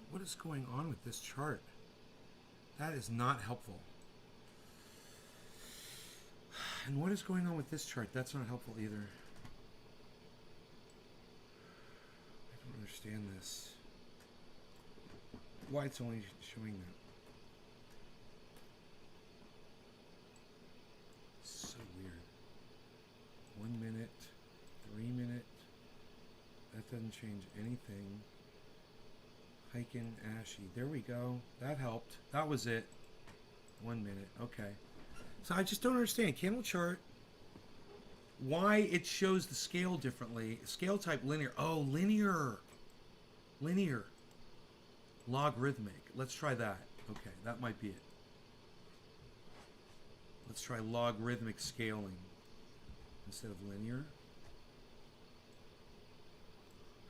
What is going on with this chart? That is not helpful. And what is going on with this chart? That's not helpful either. I don't understand this. Why it's only showing that. So weird. 1 minute, 3 minute. That doesn't change anything. Hiking, ashy. There we go. That helped. That was it. 1 minute. Okay. So I just don't understand. Candle chart. Why it shows the scale differently. Scale type linear. Oh, linear. Linear. Logarithmic. Let's try that. Okay, that might be it. Let's try logarithmic scaling instead of linear.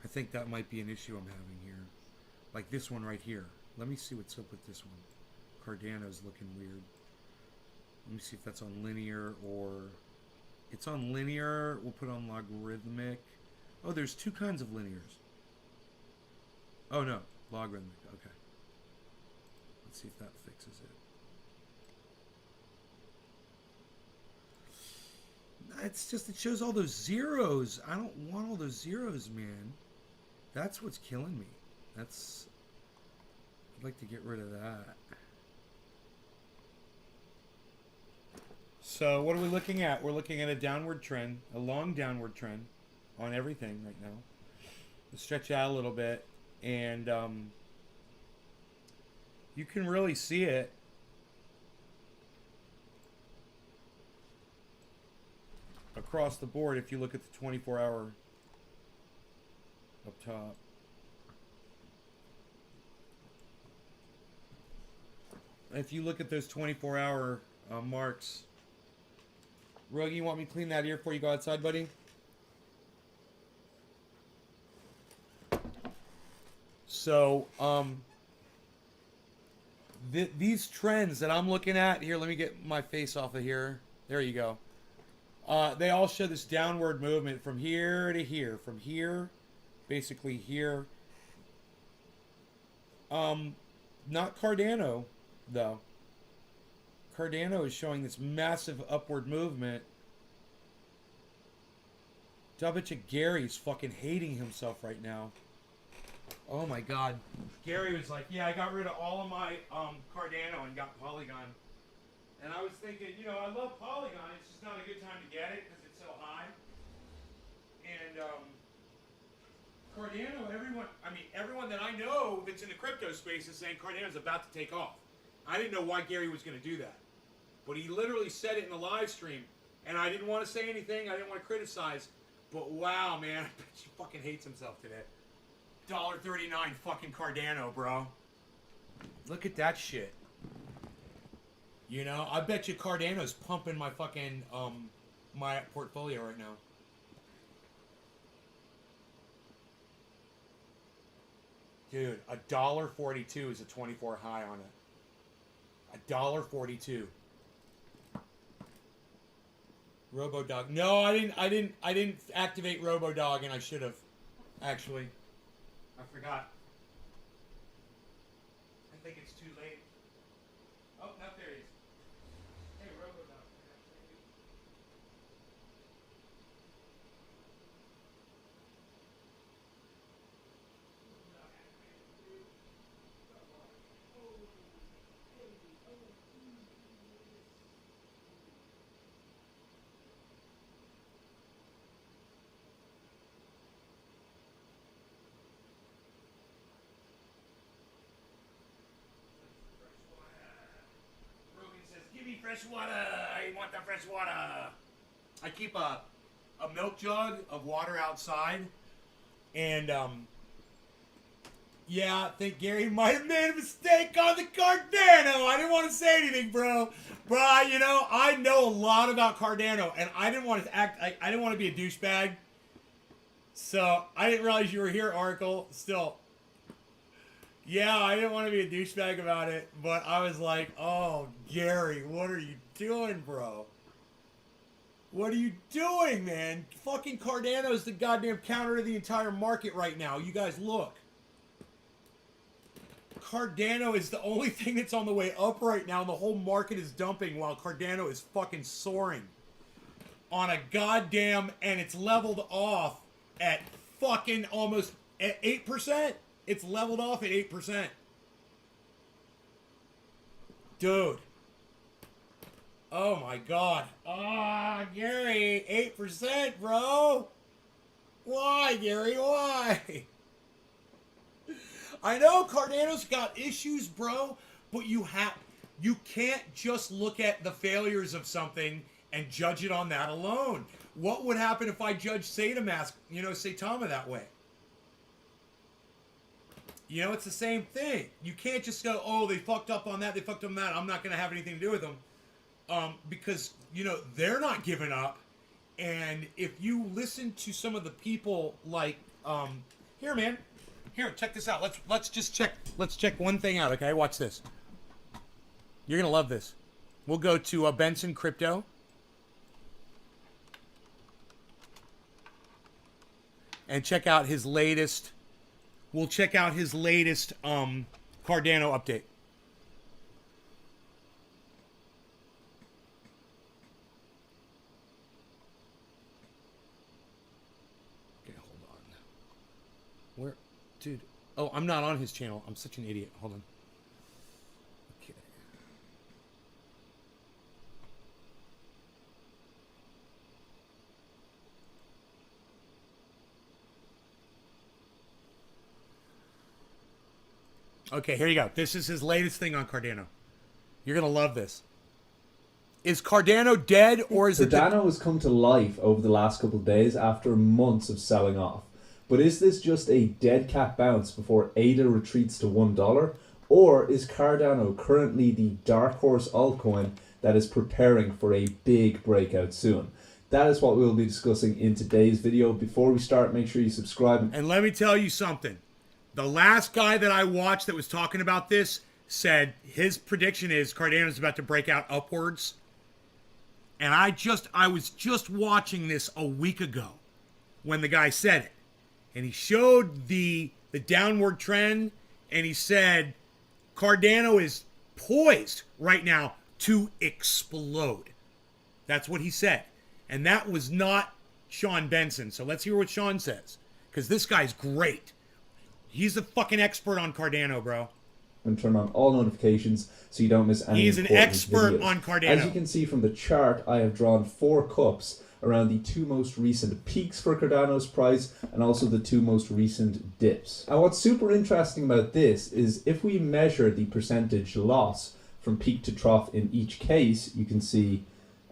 I think that might be an issue I'm having here. Like this one right here. Let me see what's up with this one. Cardano's looking weird. Let me see if that's on linear or... It's on linear. We'll put on logarithmic. Oh, there's two kinds of linears. Oh, no. Logarithmic. Okay. Let's see if that fixes it. It's just, it shows all those zeros. I don't want all those zeros, man. That's what's killing me. That's... I'd like to get rid of that. So what are we looking at? We're looking at a downward trend, a long downward trend on everything right now. Let's stretch out a little bit, and you can really see it. Across the board if you look at the 24-hour up top. If you look at those 24-hour marks. Rogie, you want me to clean that ear before you go outside, buddy? So, these trends that I'm looking at here, let me get my face off of here. There you go. They all show this downward movement from here to here, from here, basically here. Not Cardano, though. Cardano is showing this massive upward movement. I bet you Gary's fucking hating himself right now. Oh my god. Gary was like, yeah, I got rid of all of my Cardano and got Polygon. And I was thinking, you know, I love Polygon. It's just not a good time to get it because it's so high. And Cardano, everyone that I know that's in the crypto space is saying Cardano's about to take off. I didn't know why Gary was going to do that. But he literally said it in the live stream. And I didn't want to say anything. I didn't want to criticize. But wow, man, I bet he fucking hates himself today. $1.39 fucking Cardano, bro. Look at that shit. You know, I bet you Cardano's pumping my fucking, my portfolio right now. Dude, $1.42 is a 24 high on it. $1.42. RoboDog. No, I didn't activate RoboDog, and I should have. Actually, I forgot. I think it's too late. Oh, no, there he is. Hey, RoboDog. Fresh water. I want the fresh water. I keep a milk jug of water outside, and yeah, I think Gary might have made a mistake on the Cardano. I didn't want to say anything, bro. Bro, you know, I know a lot about Cardano, and I didn't want to act. I didn't want to be a douchebag. So I didn't realize you were here, Oracle. Still. Yeah, I didn't want to be a douchebag about it, but I was like, oh, Gary, what are you doing, bro? What are you doing, man? Fucking Cardano is the goddamn counter to the entire market right now. You guys look. Cardano is the only thing that's on the way up right now, and the whole market is dumping while Cardano is fucking soaring on a goddamn, and it's leveled off at fucking almost at 8%. It's leveled off at 8%. Dude. Oh my god. Ah, Gary, 8%, bro. Why, Gary? Why? I know Cardano's got issues, bro, but you can't just look at the failures of something and judge it on that alone. What would happen if I judged Saitama that way? You know, it's the same thing. You can't just go, oh, they fucked up on that, they fucked up on that, I'm not going to have anything to do with them. Because, you know, they're not giving up. And if you listen to some of the people like, here, man, here, check this out. Let's check one thing out, okay? Watch this. You're going to love this. We'll go to Benson Crypto. And check out his latest. We'll check out his latest Cardano update. Okay, hold on. Where, dude? Oh, I'm not on his channel. I'm such an idiot. Hold on. Okay. Okay, here you go. This is his latest thing on Cardano. You're going to love this. Is Cardano dead, or is it... Cardano has come to life over the last couple of days after months of selling off. But is this just a dead cat bounce before ADA retreats to $1? Or is Cardano currently the dark horse altcoin that is preparing for a big breakout soon? That is what we'll be discussing in today's video. Before we start, make sure you subscribe. And let me tell you something. The last guy that I watched that was talking about this said his prediction is Cardano's about to break out upwards. And I was just watching this a week ago when the guy said it. And he showed the downward trend, and he said Cardano is poised right now to explode. That's what he said. And that was not Sean Benson. So let's hear what Sean says, because this guy's great. He's the fucking expert on Cardano, bro. And turn on all notifications so you don't miss any. He's an expert videos. on Cardano. As you can see from the chart, I have drawn 4 cups around the 2 most recent peaks for Cardano's price and also the 2 most recent dips. And what's super interesting about this is if we measure the percentage loss from peak to trough in each case, you can see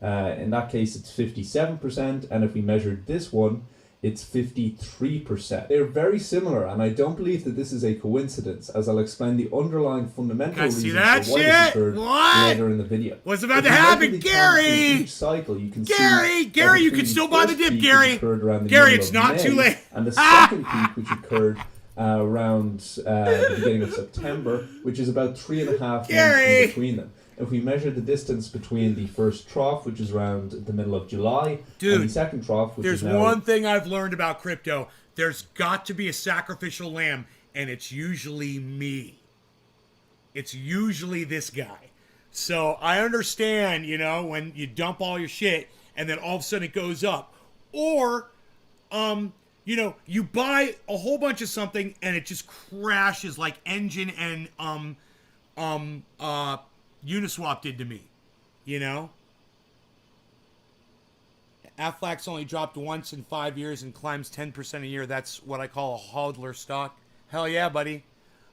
in that case it's 57%, and if we measured this one, it's 53%. They're very similar, and I don't believe that this is a coincidence, as I'll explain the underlying fundamental reasons for why this occurred later in the video. What's about to happen, Gary? Each cycle, you can Gary, you can still buy the dip, Gary. Gary, it's not too late. And the second peak, which occurred around the beginning of September, which is about 3.5 months in between them. If we measure the distance between the first trough, which is around the middle of July, and the second trough, which is now... There's one thing I've learned about crypto. There's got to be a sacrificial lamb, and it's usually me. It's usually this guy. So I understand, you know, when you dump all your shit, and then all of a sudden it goes up. Or, you know, you buy a whole bunch of something, and it just crashes like Engine and, Uniswap did to me, you know? Aflac's only dropped once in 5 years and climbs 10% a year. That's what I call a hodler stock. Hell yeah, buddy.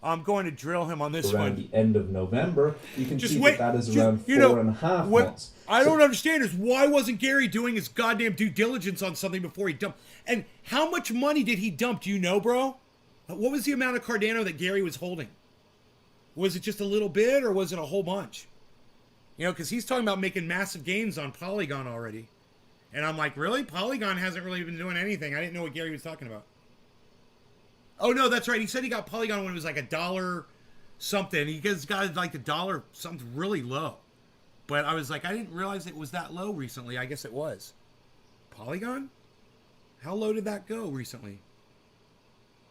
I'm going to drill him on this one. Around the end of November, you can see that is around 4.5 months. I don't understand is why wasn't Gary doing his goddamn due diligence on something before he dumped? And how much money did he dump? Do you know, bro? What was the amount of Cardano that Gary was holding? Was it just a little bit, or was it a whole bunch? You know, because he's talking about making massive gains on Polygon already. And I'm like, really? Polygon hasn't really been doing anything. I didn't know what Gary was talking about. Oh, no, that's right. He said he got Polygon when it was like $1 something. He got like $1 something really low. But I was like, I didn't realize it was that low recently. I guess it was. Polygon? How low did that go recently?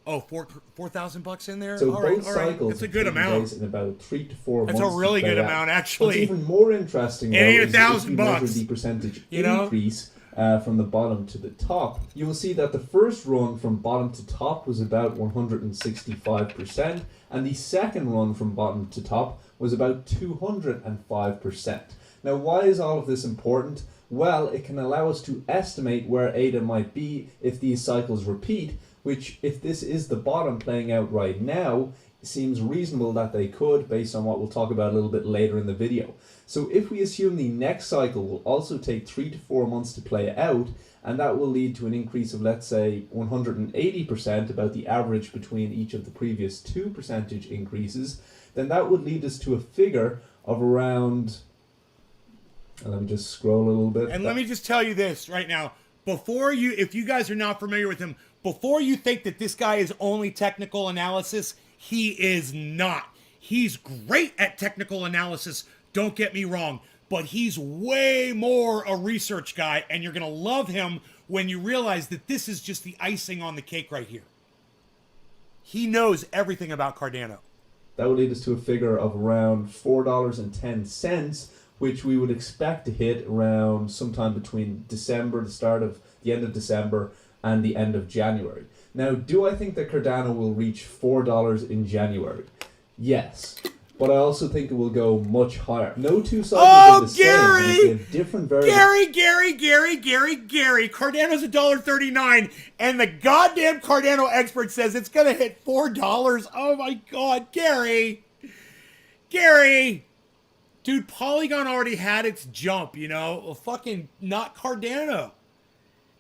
Oh, $4,000 in there. So all both right. cycles That's a have good taken amount. place in about 3 to 4 That's months. a really to play good out. amount, What's actually. even more interesting though, It ain't is if you $1,000 measure bucks. the percentage You know? increase from the bottom to the top, you will see that the first run from bottom to top was about 165%, and the second run from bottom to top was about 205%. Now, why is all of this important? Well, it can allow us to estimate where ADA might be if these cycles repeat, which, if this is the bottom playing out right now, seems reasonable that they could, based on what we'll talk about a little bit later in the video. So if we assume the next cycle will also take 3 to 4 months to play out, and that will lead to an increase of, let's say, 180%, about the average between each of the previous 2 percentage increases, then that would lead us to a figure of around, and let me just scroll a little bit. And let me just tell you this right now. If you guys are not familiar with him, before you think that this guy is only technical analysis, he is not. He's great at technical analysis, don't get me wrong, but he's way more a research guy, and you're going to love him when you realize that this is just the icing on the cake right here. He knows everything about Cardano. That would lead us to a figure of around $4.10, which we would expect to hit around sometime between December, the end of December, and the end of January. Now, do I think that Cardano will reach $4 in January? Yes. But I also think it will go much higher. No two cycles are the same. They have different variables. Gary. Cardano's $1.39, and the goddamn Cardano expert says it's gonna hit $4. Oh my God, Gary. Dude, Polygon already had its jump, you know? Well, fucking not Cardano.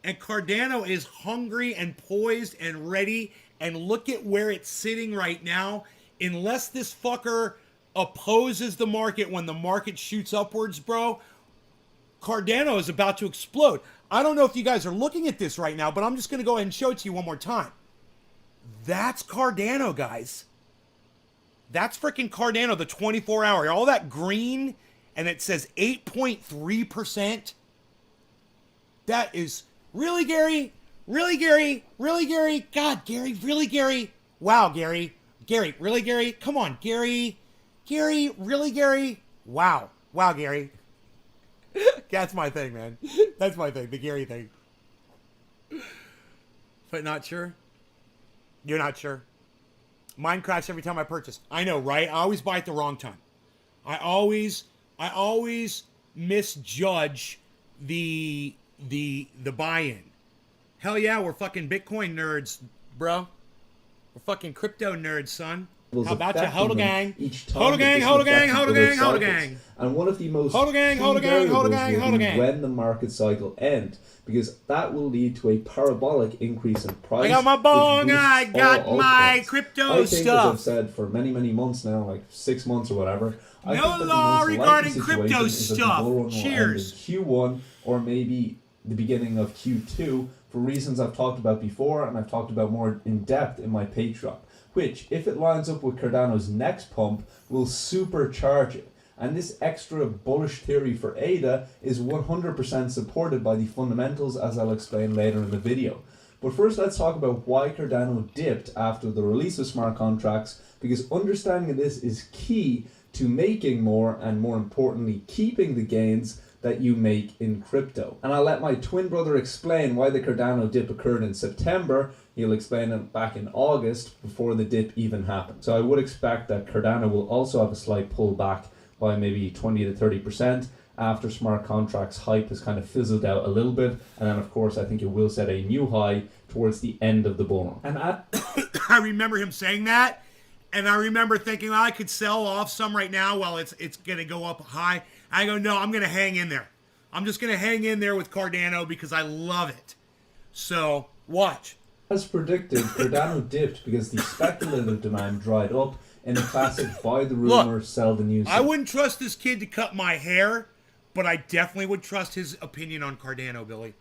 And Cardano is hungry and poised and ready, and look at where it's sitting right now. Unless this fucker opposes the market when the market shoots upwards, bro, Cardano is about to explode. I don't know if you guys are looking at this right now, but I'm just going to go ahead and show it to you one more time. That's Cardano, guys. That's freaking Cardano, the 24-hour. All that green, and it says 8.3%. That is... Really, Gary? Really, Gary? Really, Gary? God, Gary, really, Gary? Wow, Gary. Gary, really, Gary? Come on, Gary. Gary, really, Gary? Wow. Wow, Gary. That's my thing, man. That's my thing, the Gary thing. But not sure? You're not sure? Mine crashes every time I purchase. I know, right? I always buy at the wrong time. I always misjudge the buy-in. Hell yeah, we're fucking Bitcoin nerds, bro. We're fucking crypto nerds, son. How about you? Hodl gang. Hodl gang, hodl gang, hodl gang, hodl gang. And one of the most hodl gang, hodl gang, hodl gang, hodl gang. When the market cycle ends, because that will lead to a parabolic increase in price. I got my bong, I got my crypto I think, stuff. as I've said for many, many months now, like 6 months or whatever, I no think that law the most regarding likely crypto situation is that stuff. the bull run will Cheers. end in Q1 or maybe the beginning of Q2 for reasons I've talked about before and I've talked about more in depth in my Patreon, which, if it lines up with Cardano's next pump, will supercharge it. And this extra bullish theory for ADA is 100% supported by the fundamentals, as I'll explain later in the video. But first, let's talk about why Cardano dipped after the release of smart contracts, because understanding this is key to making more and, more importantly, keeping the gains that you make in crypto. And I'll let my twin brother explain why the Cardano dip occurred in September. He'll explain it back in August before the dip even happened. So I would expect that Cardano will also have a slight pullback by maybe 20 to 30% after smart contracts hype has kind of fizzled out a little bit. And then of course I think it will set a new high towards the end of the bull run. And I remember him saying that, and I remember thinking, well, I could sell off some right now while it's going to go up high. I go, no, I'm going to hang in there. I'm just going to hang in there with Cardano because I love it. So, watch. As predicted, Cardano dipped because the speculative demand dried up in a classic buy the rumor, sell the news. I wouldn't trust this kid to cut my hair, but I definitely would trust his opinion on Cardano, Billy.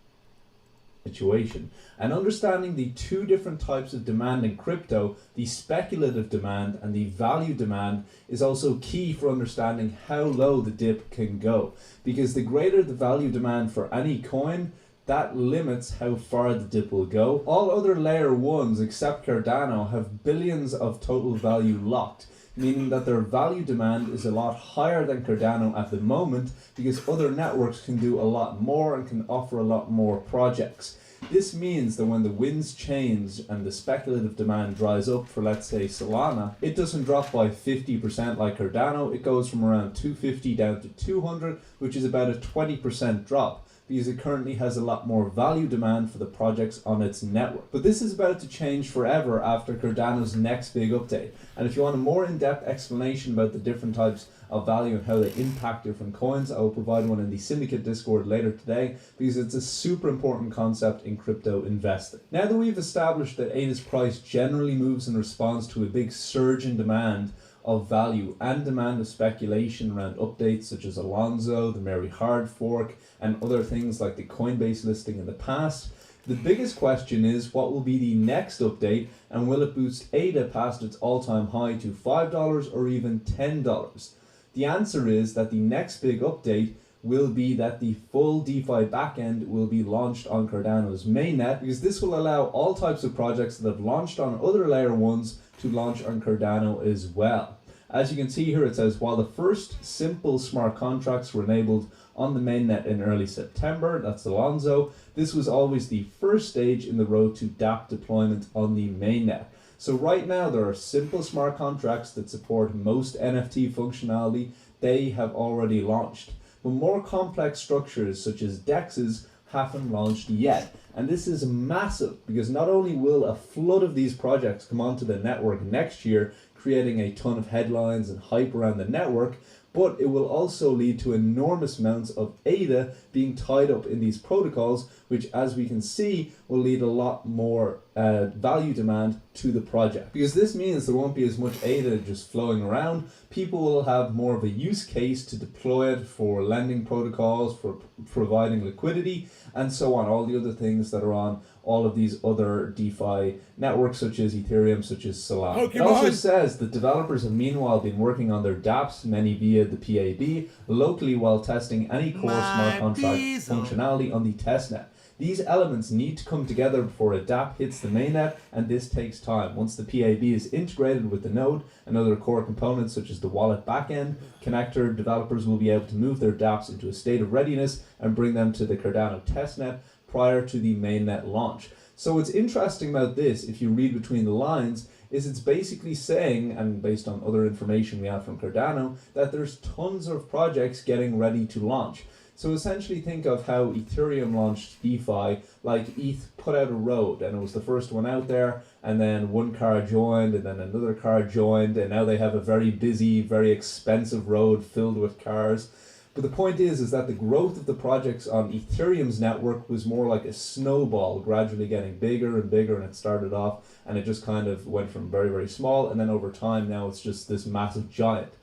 Situation. And understanding the two different types of demand in crypto, the speculative demand and the value demand, is also key for understanding how low the dip can go. Because the greater the value demand for any coin, that limits how far the dip will go. All other layer 1s except Cardano have billions of total value locked, meaning that their value demand is a lot higher than Cardano at the moment because other networks can do a lot more and can offer a lot more projects. This means that when the winds change and the speculative demand dries up for, let's say, Solana, it doesn't drop by 50% like Cardano. It goes from around 250 down to 200, which is about a 20% drop, because it currently has a lot more value demand for the projects on its network. But this is about to change forever after Cardano's next big update. And if you want a more in-depth explanation about the different types of value and how they impact different coins, I will provide one in the Syndicate Discord later today, because it's a super important concept in crypto investing. Now that we've established that ADA's price generally moves in response to a big surge in demand of value and demand of speculation around updates such as Alonzo, the Mary Hard fork, and other things like the Coinbase listing in the past, the biggest question is what will be the next update, and will it boost ADA past its all-time high to $5 or even $10? The answer is that the next big update will be that the full DeFi backend will be launched on Cardano's mainnet, because this will allow all types of projects that have launched on other layer 1s to launch on Cardano as well. As you can see here, it says, while the first simple smart contracts were enabled on the mainnet in early September, that's Alonzo, this was always the first stage in the road to dApp deployment on the mainnet. So right now there are simple smart contracts that support most NFT functionality. They have already launched. But more complex structures such as DEXs haven't launched yet. And this is massive, because not only will a flood of these projects come onto the network next year, creating a ton of headlines and hype around the network, but it will also lead to enormous amounts of ADA being tied up in these protocols, which, as we can see, will lead a lot more value demand to the project. Because this means there won't be as much ADA just flowing around. People will have more of a use case to deploy it for lending protocols, for providing liquidity, and so on, all the other things that are on all of these other DeFi networks such as Ethereum, such as Solana. It also says that developers have meanwhile been working on their dApps, many via the PAB, locally while testing any core smart contract functionality on the testnet. These elements need to come together before a dApp hits the mainnet, and this takes time. Once the PAB is integrated with the node and other core components such as the wallet backend connector, developers will be able to move their dApps into a state of readiness and bring them to the Cardano testnet prior to the mainnet launch. So what's interesting about this, if you read between the lines, is it's basically saying, and based on other information we have from Cardano, that there's tons of projects getting ready to launch. So essentially think of how Ethereum launched DeFi, like ETH put out a road and it was the first one out there, and then one car joined and then another car joined, and now they have a very busy, very expensive road filled with cars. But the point is that the growth of the projects on Ethereum's network was more like a snowball, gradually getting bigger and bigger, and it started off and it just kind of went from very, very small, and then over time now it's just this massive giant.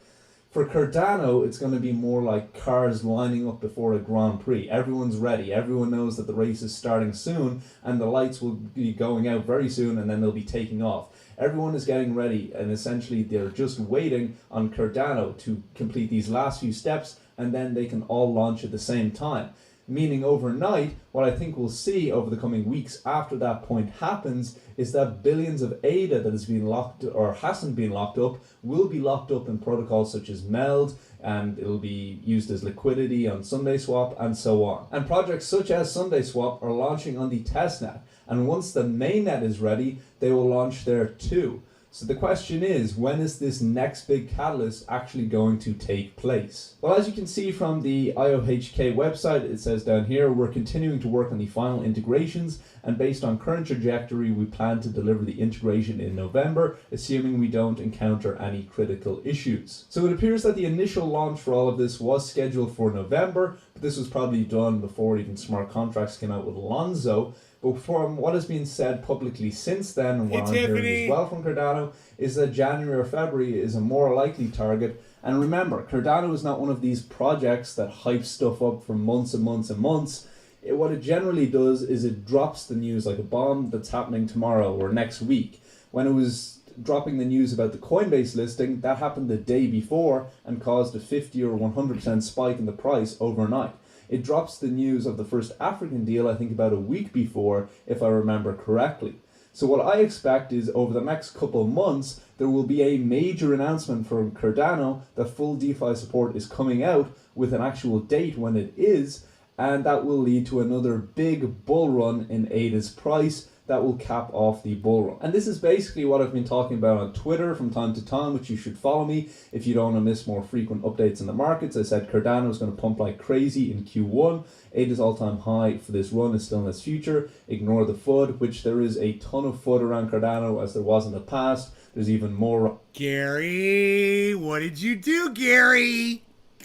For Cardano, it's going to be more like cars lining up before a Grand Prix. Everyone's ready. Everyone knows that the race is starting soon, and the lights will be going out very soon, and then they'll be taking off. Everyone is getting ready, and essentially they're just waiting on Cardano to complete these last few steps, and then they can all launch at the same time. Meaning overnight, what I think we'll see over the coming weeks after that point happens is that billions of ADA that has been locked or hasn't been locked up will be locked up in protocols such as MELD, and it'll be used as liquidity on SundaeSwap and so on. And projects such as SundaeSwap are launching on the testnet, and once the mainnet is ready, they will launch there too. So the question is, when is this next big catalyst actually going to take place? Well, as you can see from the IOHK website, it says down here, we're continuing to work on the final integrations, and based on current trajectory, we plan to deliver the integration in November, assuming we don't encounter any critical issues. So it appears that the initial launch for all of this was scheduled for November, but this was probably done before even smart contracts came out with Alonzo. But from what has been said publicly since then, and what I'm hearing as well from Cardano, is that January or February is a more likely target. And remember, Cardano is not one of these projects that hype stuff up for months and months and months. What it generally does is it drops the news like a bomb that's happening tomorrow or next week. When it was dropping the news about the Coinbase listing, that happened the day before and caused a 50 or 100% spike in the price overnight. It drops the news of the first African deal, I think about a week before, if I remember correctly. So what I expect is over the next couple of months, there will be a major announcement from Cardano that full DeFi support is coming out with an actual date when it is, and that will lead to another big bull run in ADA's price that will cap off the bull run. And this is basically what I've been talking about on Twitter from time to time, which you should follow me if you don't want to miss more frequent updates in the markets. I said Cardano is going to pump like crazy in Q1. ADA's all-time high for this run is still in its future. Ignore the FUD, which there is a ton of FUD around Cardano as there was in the past. There's even more. Gary, what did you do, Gary?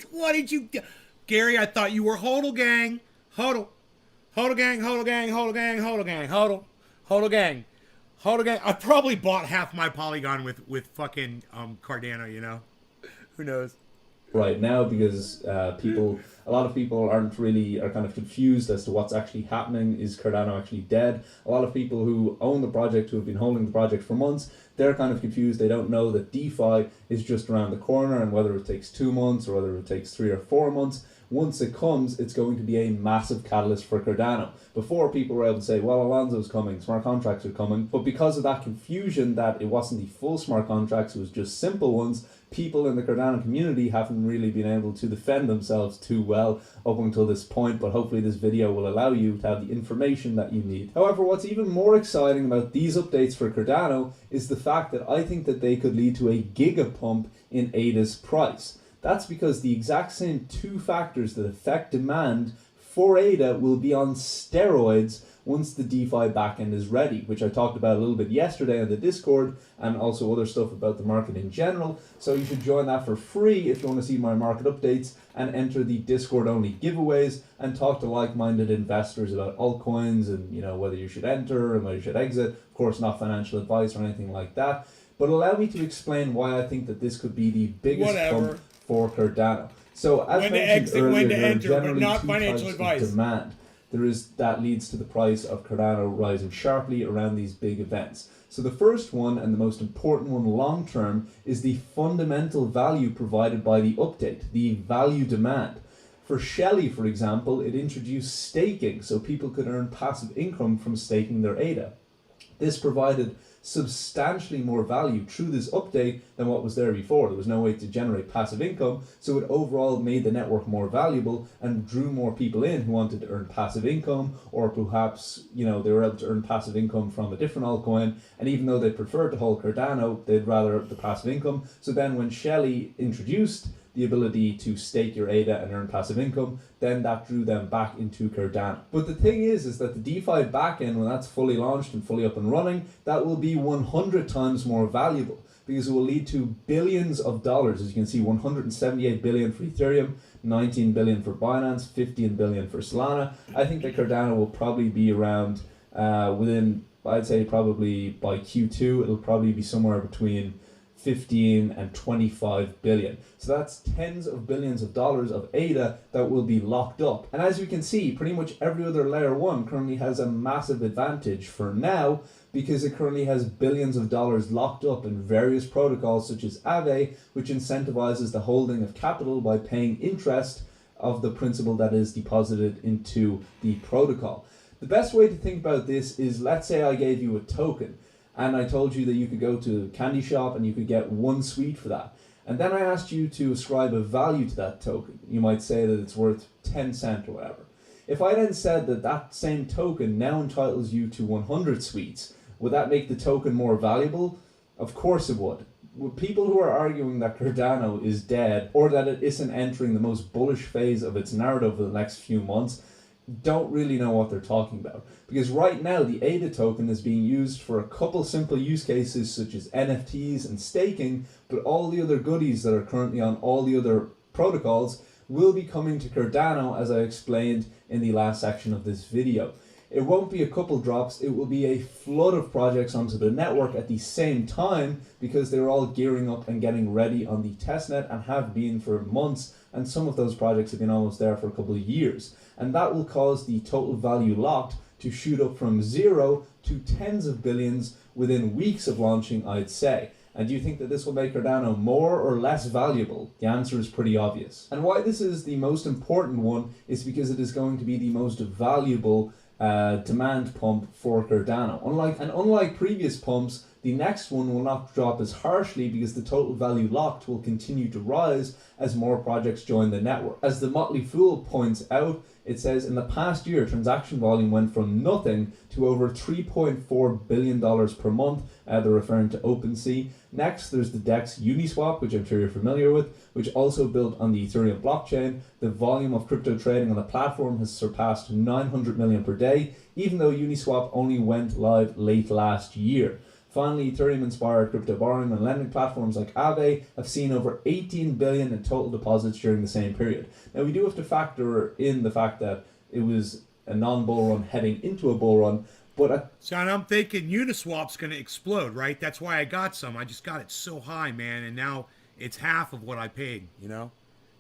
What did you do? Gary, I thought you were HODL gang. HODL. HODL gang, HODL gang, HODL gang, HODL gang, HODL. HODL gang. HODL gang. I probably bought half my Polygon with fucking Cardano, you know? Who knows? Right now, because a lot of people are kind of confused as to what's actually happening. Is Cardano actually dead? A lot of people who own the project, who have been holding the project for months, they're kind of confused. They don't know that DeFi is just around the corner, and whether it takes 2 months or whether it takes 3 or 4 months, once it comes, it's going to be a massive catalyst for Cardano. Before, people were able to say, well, Alonso's coming, smart contracts are coming, but because of that confusion that it wasn't the full smart contracts, it was just simple ones, people in the Cardano community haven't really been able to defend themselves too well up until this point, but hopefully this video will allow you to have the information that you need. However, what's even more exciting about these updates for Cardano is the fact that I think that they could lead to a gigapump in ADA's price. That's because the exact same 2 factors that affect demand for ADA will be on steroids once the DeFi backend is ready, which I talked about a little bit yesterday on the Discord, and also other stuff about the market in general. So you should join that for free if you want to see my market updates and enter the Discord only giveaways and talk to like-minded investors about altcoins and, you know, whether you should enter and whether you should exit. Of course, not financial advice or anything like that. But allow me to explain why I think that this could be the biggest pump for Cardano. So as When to mentioned exit, earlier, when to there are enter, but generally not 2 financial types advice. of demand. That leads to the price of Cardano rising sharply around these big events. So the first one, and the most important one long term, is the fundamental value provided by the update, the value demand. For Shelley, for example, it introduced staking, so people could earn passive income from staking their ADA. This provided substantially more value through this update than what was there before. There was no way to generate passive income, so it overall made the network more valuable and drew more people in who wanted to earn passive income, or perhaps, you know, they were able to earn passive income from a different altcoin, and even though they preferred to hold Cardano, they'd rather the passive income. So then when Shelley introduced the ability to stake your ADA and earn passive income, then that drew them back into Cardano. But the thing is that the DeFi backend, when that's fully launched and fully up and running, that will be 100 times more valuable, because it will lead to billions of dollars. As you can see, 178 billion for Ethereum, 19 billion for Binance, 15 billion for Solana. I think that Cardano will probably be around within, I'd say probably by Q2, it'll probably be somewhere between 15 and 25 billion. So that's tens of billions of dollars of ADA that will be locked up. And as you can see, pretty much every other layer 1 currently has a massive advantage for now, because it currently has billions of dollars locked up in various protocols such as Aave, which incentivizes the holding of capital by paying interest of the principal that is deposited into the protocol. The best way to think about this is, let's say I gave you a token, and I told you that you could go to a candy shop and you could get 1 sweet for that. And then I asked you to ascribe a value to that token. You might say that it's worth 10 cents or whatever. If I then said that that same token now entitles you to 100 sweets, would that make the token more valuable? Of course it would. With people who are arguing that Cardano is dead, or that it isn't entering the most bullish phase of its narrative for the next few months, don't really know what they're talking about. Because right now the ADA token is being used for a couple simple use cases such as NFTs and staking, but all the other goodies that are currently on all the other protocols will be coming to Cardano, as I explained in the last section of this video. It won't be a couple drops, it will be a flood of projects onto the network at the same time, because they're all gearing up and getting ready on the testnet and have been for months, and some of those projects have been almost there for a couple of years. And that will cause the total value locked to shoot up from 0 to tens of billions within weeks of launching, I'd say. And do you think that this will make Cardano more or less valuable? The answer is pretty obvious. And why this is the most important one is because it is going to be the most valuable demand pump for Cardano. Unlike previous pumps, the next one will not drop as harshly because the total value locked will continue to rise as more projects join the network. As the Motley Fool points out, it says in the past year, transaction volume went from nothing to over $3.4 billion per month. They're referring to OpenSea. Next, there's the DEX Uniswap, which I'm sure you're familiar with, which also built on the Ethereum blockchain. The volume of crypto trading on the platform has surpassed 900 million per day, even though Uniswap only went live late last year. Finally, Ethereum-inspired crypto borrowing and lending platforms like Aave have seen over 18 billion in total deposits during the same period. Now, we do have to factor in the fact that it was a non-bull run heading into a bull run, but so I'm thinking Uniswap's going to explode, right? That's why I got some. I just got it so high, man, and now it's half of what I paid, you know?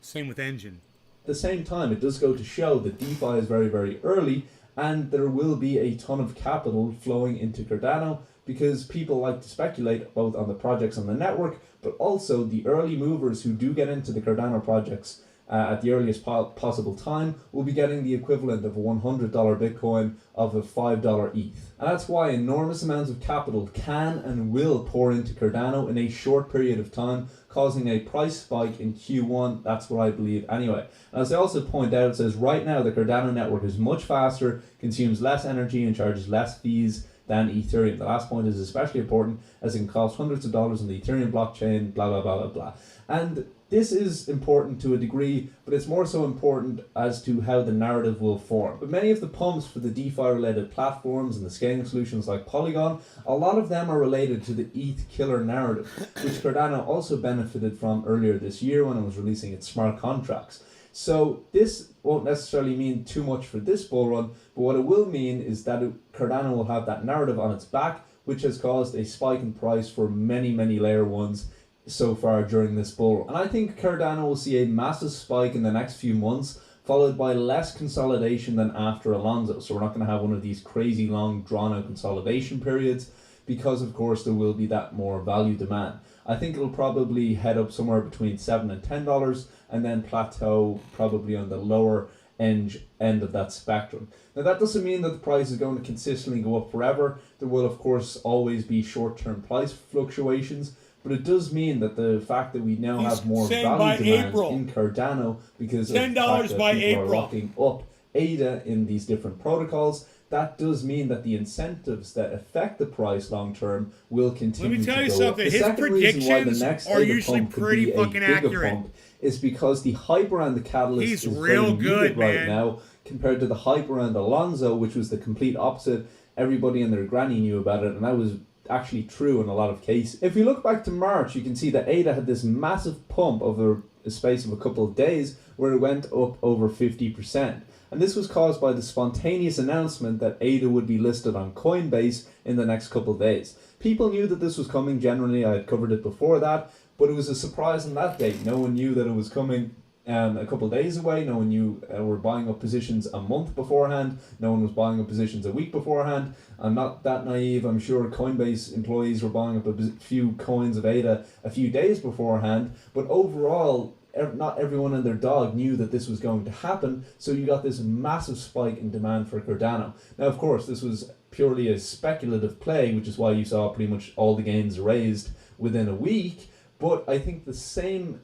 Same with Engine. At the same time, it does go to show that DeFi is very, very early, and there will be a ton of capital flowing into Cardano, because people like to speculate both on the projects on the network, but also the early movers who do get into the Cardano projects at the earliest possible time will be getting the equivalent of a $100 Bitcoin of a $5 ETH. And that's why enormous amounts of capital can and will pour into Cardano in a short period of time, causing a price spike in Q1. That's what I believe anyway. And as I also point out, it says right now the Cardano network is much faster, consumes less energy and charges less fees than Ethereum. The last point is especially important as it can cost hundreds of dollars on the Ethereum blockchain, blah, blah, blah, blah, blah. And this is important to a degree, but it's more so important as to how the narrative will form. But many of the pumps for the DeFi-related platforms and the scaling solutions like Polygon, a lot of them are related to the ETH killer narrative, which Cardano also benefited from earlier this year when it was releasing its smart contracts. So this won't necessarily mean too much for this bull run, but what it will mean is that Cardano will have that narrative on its back, which has caused a spike in price for many, many layer ones so far during this bull run. And I think Cardano will see a massive spike in the next few months, followed by less consolidation than after Alonzo. So we're not going to have one of these crazy long drawn out consolidation periods, because of course there will be that more value demand. I think it'll probably head up somewhere between $7 and $10 and then plateau probably on the lower end of that spectrum. Now that doesn't mean that the price is going to consistently go up forever. There will of course always be short-term price fluctuations, but it does mean that the fact that we now have more value demand in Cardano because of the fact that people are locking up ADA in these different protocols, that does mean that the incentives that affect the price long term will continue to go up. Let me tell you something. His predictions are usually pretty fucking accurate. Is because the hype around the catalyst is real good right now compared to the hype around Alonzo, which was the complete opposite. Everybody and their granny knew about it, and that was actually true in a lot of cases. If you look back to March, you can see that ADA had this massive pump over a space of a couple of days where it went up over 50%. And this was caused by the spontaneous announcement that ADA would be listed on Coinbase in the next couple of days. People knew that this was coming generally. I had covered it before that, but it was a surprise on that date. No one knew that it was coming a couple of days away. No one knew were buying up positions a month beforehand. No one was buying up positions a week beforehand. I'm not that naive. I'm sure Coinbase employees were buying up a few coins of ADA a few days beforehand. But overall, not everyone and their dog knew that this was going to happen, so you got this massive spike in demand for Cardano. Now, of course, this was purely a speculative play, which is why you saw pretty much all the gains raised within a week, but I think the same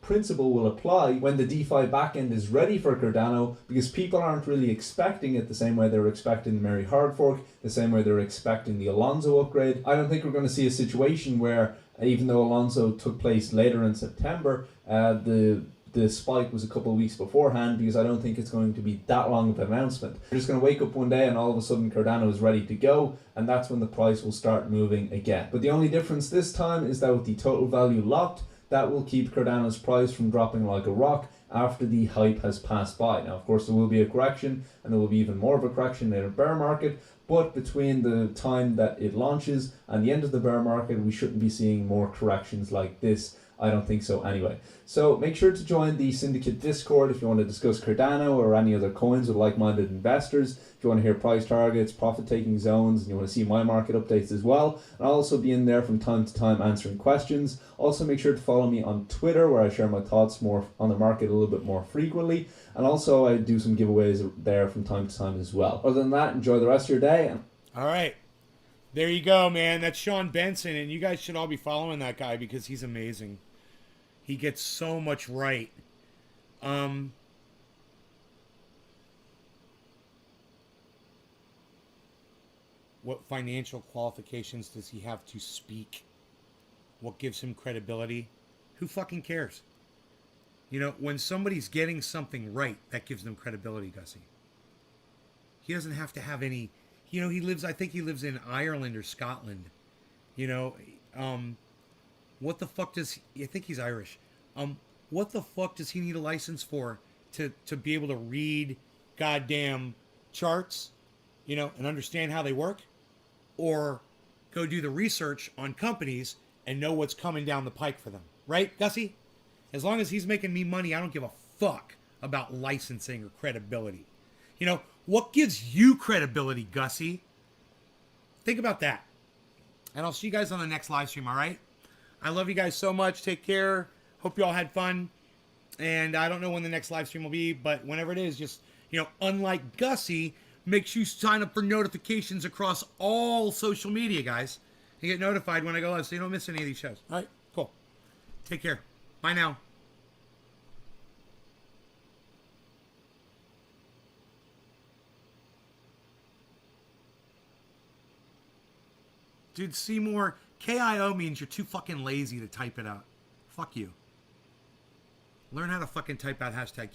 principle will apply when the DeFi backend is ready for Cardano, because people aren't really expecting it the same way they were expecting the Mary hard fork, the same way they're expecting the Alonzo upgrade. I don't think we're going to see a situation where, even though Alonzo took place later in September, the spike was a couple of weeks beforehand, because I don't think it's going to be that long of an announcement. You're just going to wake up one day and all of a sudden Cardano is ready to go, and that's when the price will start moving again. But the only difference this time is that with the total value locked, that will keep Cardano's price from dropping like a rock after the hype has passed by. Now, of course, there will be a correction, and there will be even more of a correction in a bear market, but between the time that it launches and the end of the bear market, we shouldn't be seeing more corrections like this. I don't think so anyway. So make sure to join the Syndicate Discord if you want to discuss Cardano or any other coins with like-minded investors. If you want to hear price targets, profit-taking zones, and you want to see my market updates as well. And I'll also be in there from time to time answering questions. Also make sure to follow me on Twitter, where I share my thoughts more on the market a little bit more frequently. And also I do some giveaways there from time to time as well. Other than that, enjoy the rest of your day. All right. There you go, man. That's Sean Benson, and you guys should all be following that guy because he's amazing. He gets so much right. What financial qualifications does he have to speak? What gives him credibility? Who fucking cares? You know, when somebody's getting something right, that gives them credibility, Gussie. He doesn't have to have any... You know, I think he lives in Ireland or Scotland. You know, what the fuck does I think he's Irish. What the fuck does he need a license for to be able to read goddamn charts, you know, and understand how they work? Or go do the research on companies and know what's coming down the pike for them. Right, Gussie? As long as he's making me money, I don't give a fuck about licensing or credibility. You know, what gives you credibility, Gussie? Think about that. And I'll see you guys on the next live stream, all right? I love you guys so much. Take care. Hope you all had fun. And I don't know when the next live stream will be, but whenever it is, just, you know, unlike Gussie, make sure you sign up for notifications across all social media, guys. And get notified when I go live so you don't miss any of these shows. All right, cool. Take care. Bye now. Dude, Seymour, KIO means you're too fucking lazy to type it out. Fuck you. Learn how to fucking type out hashtag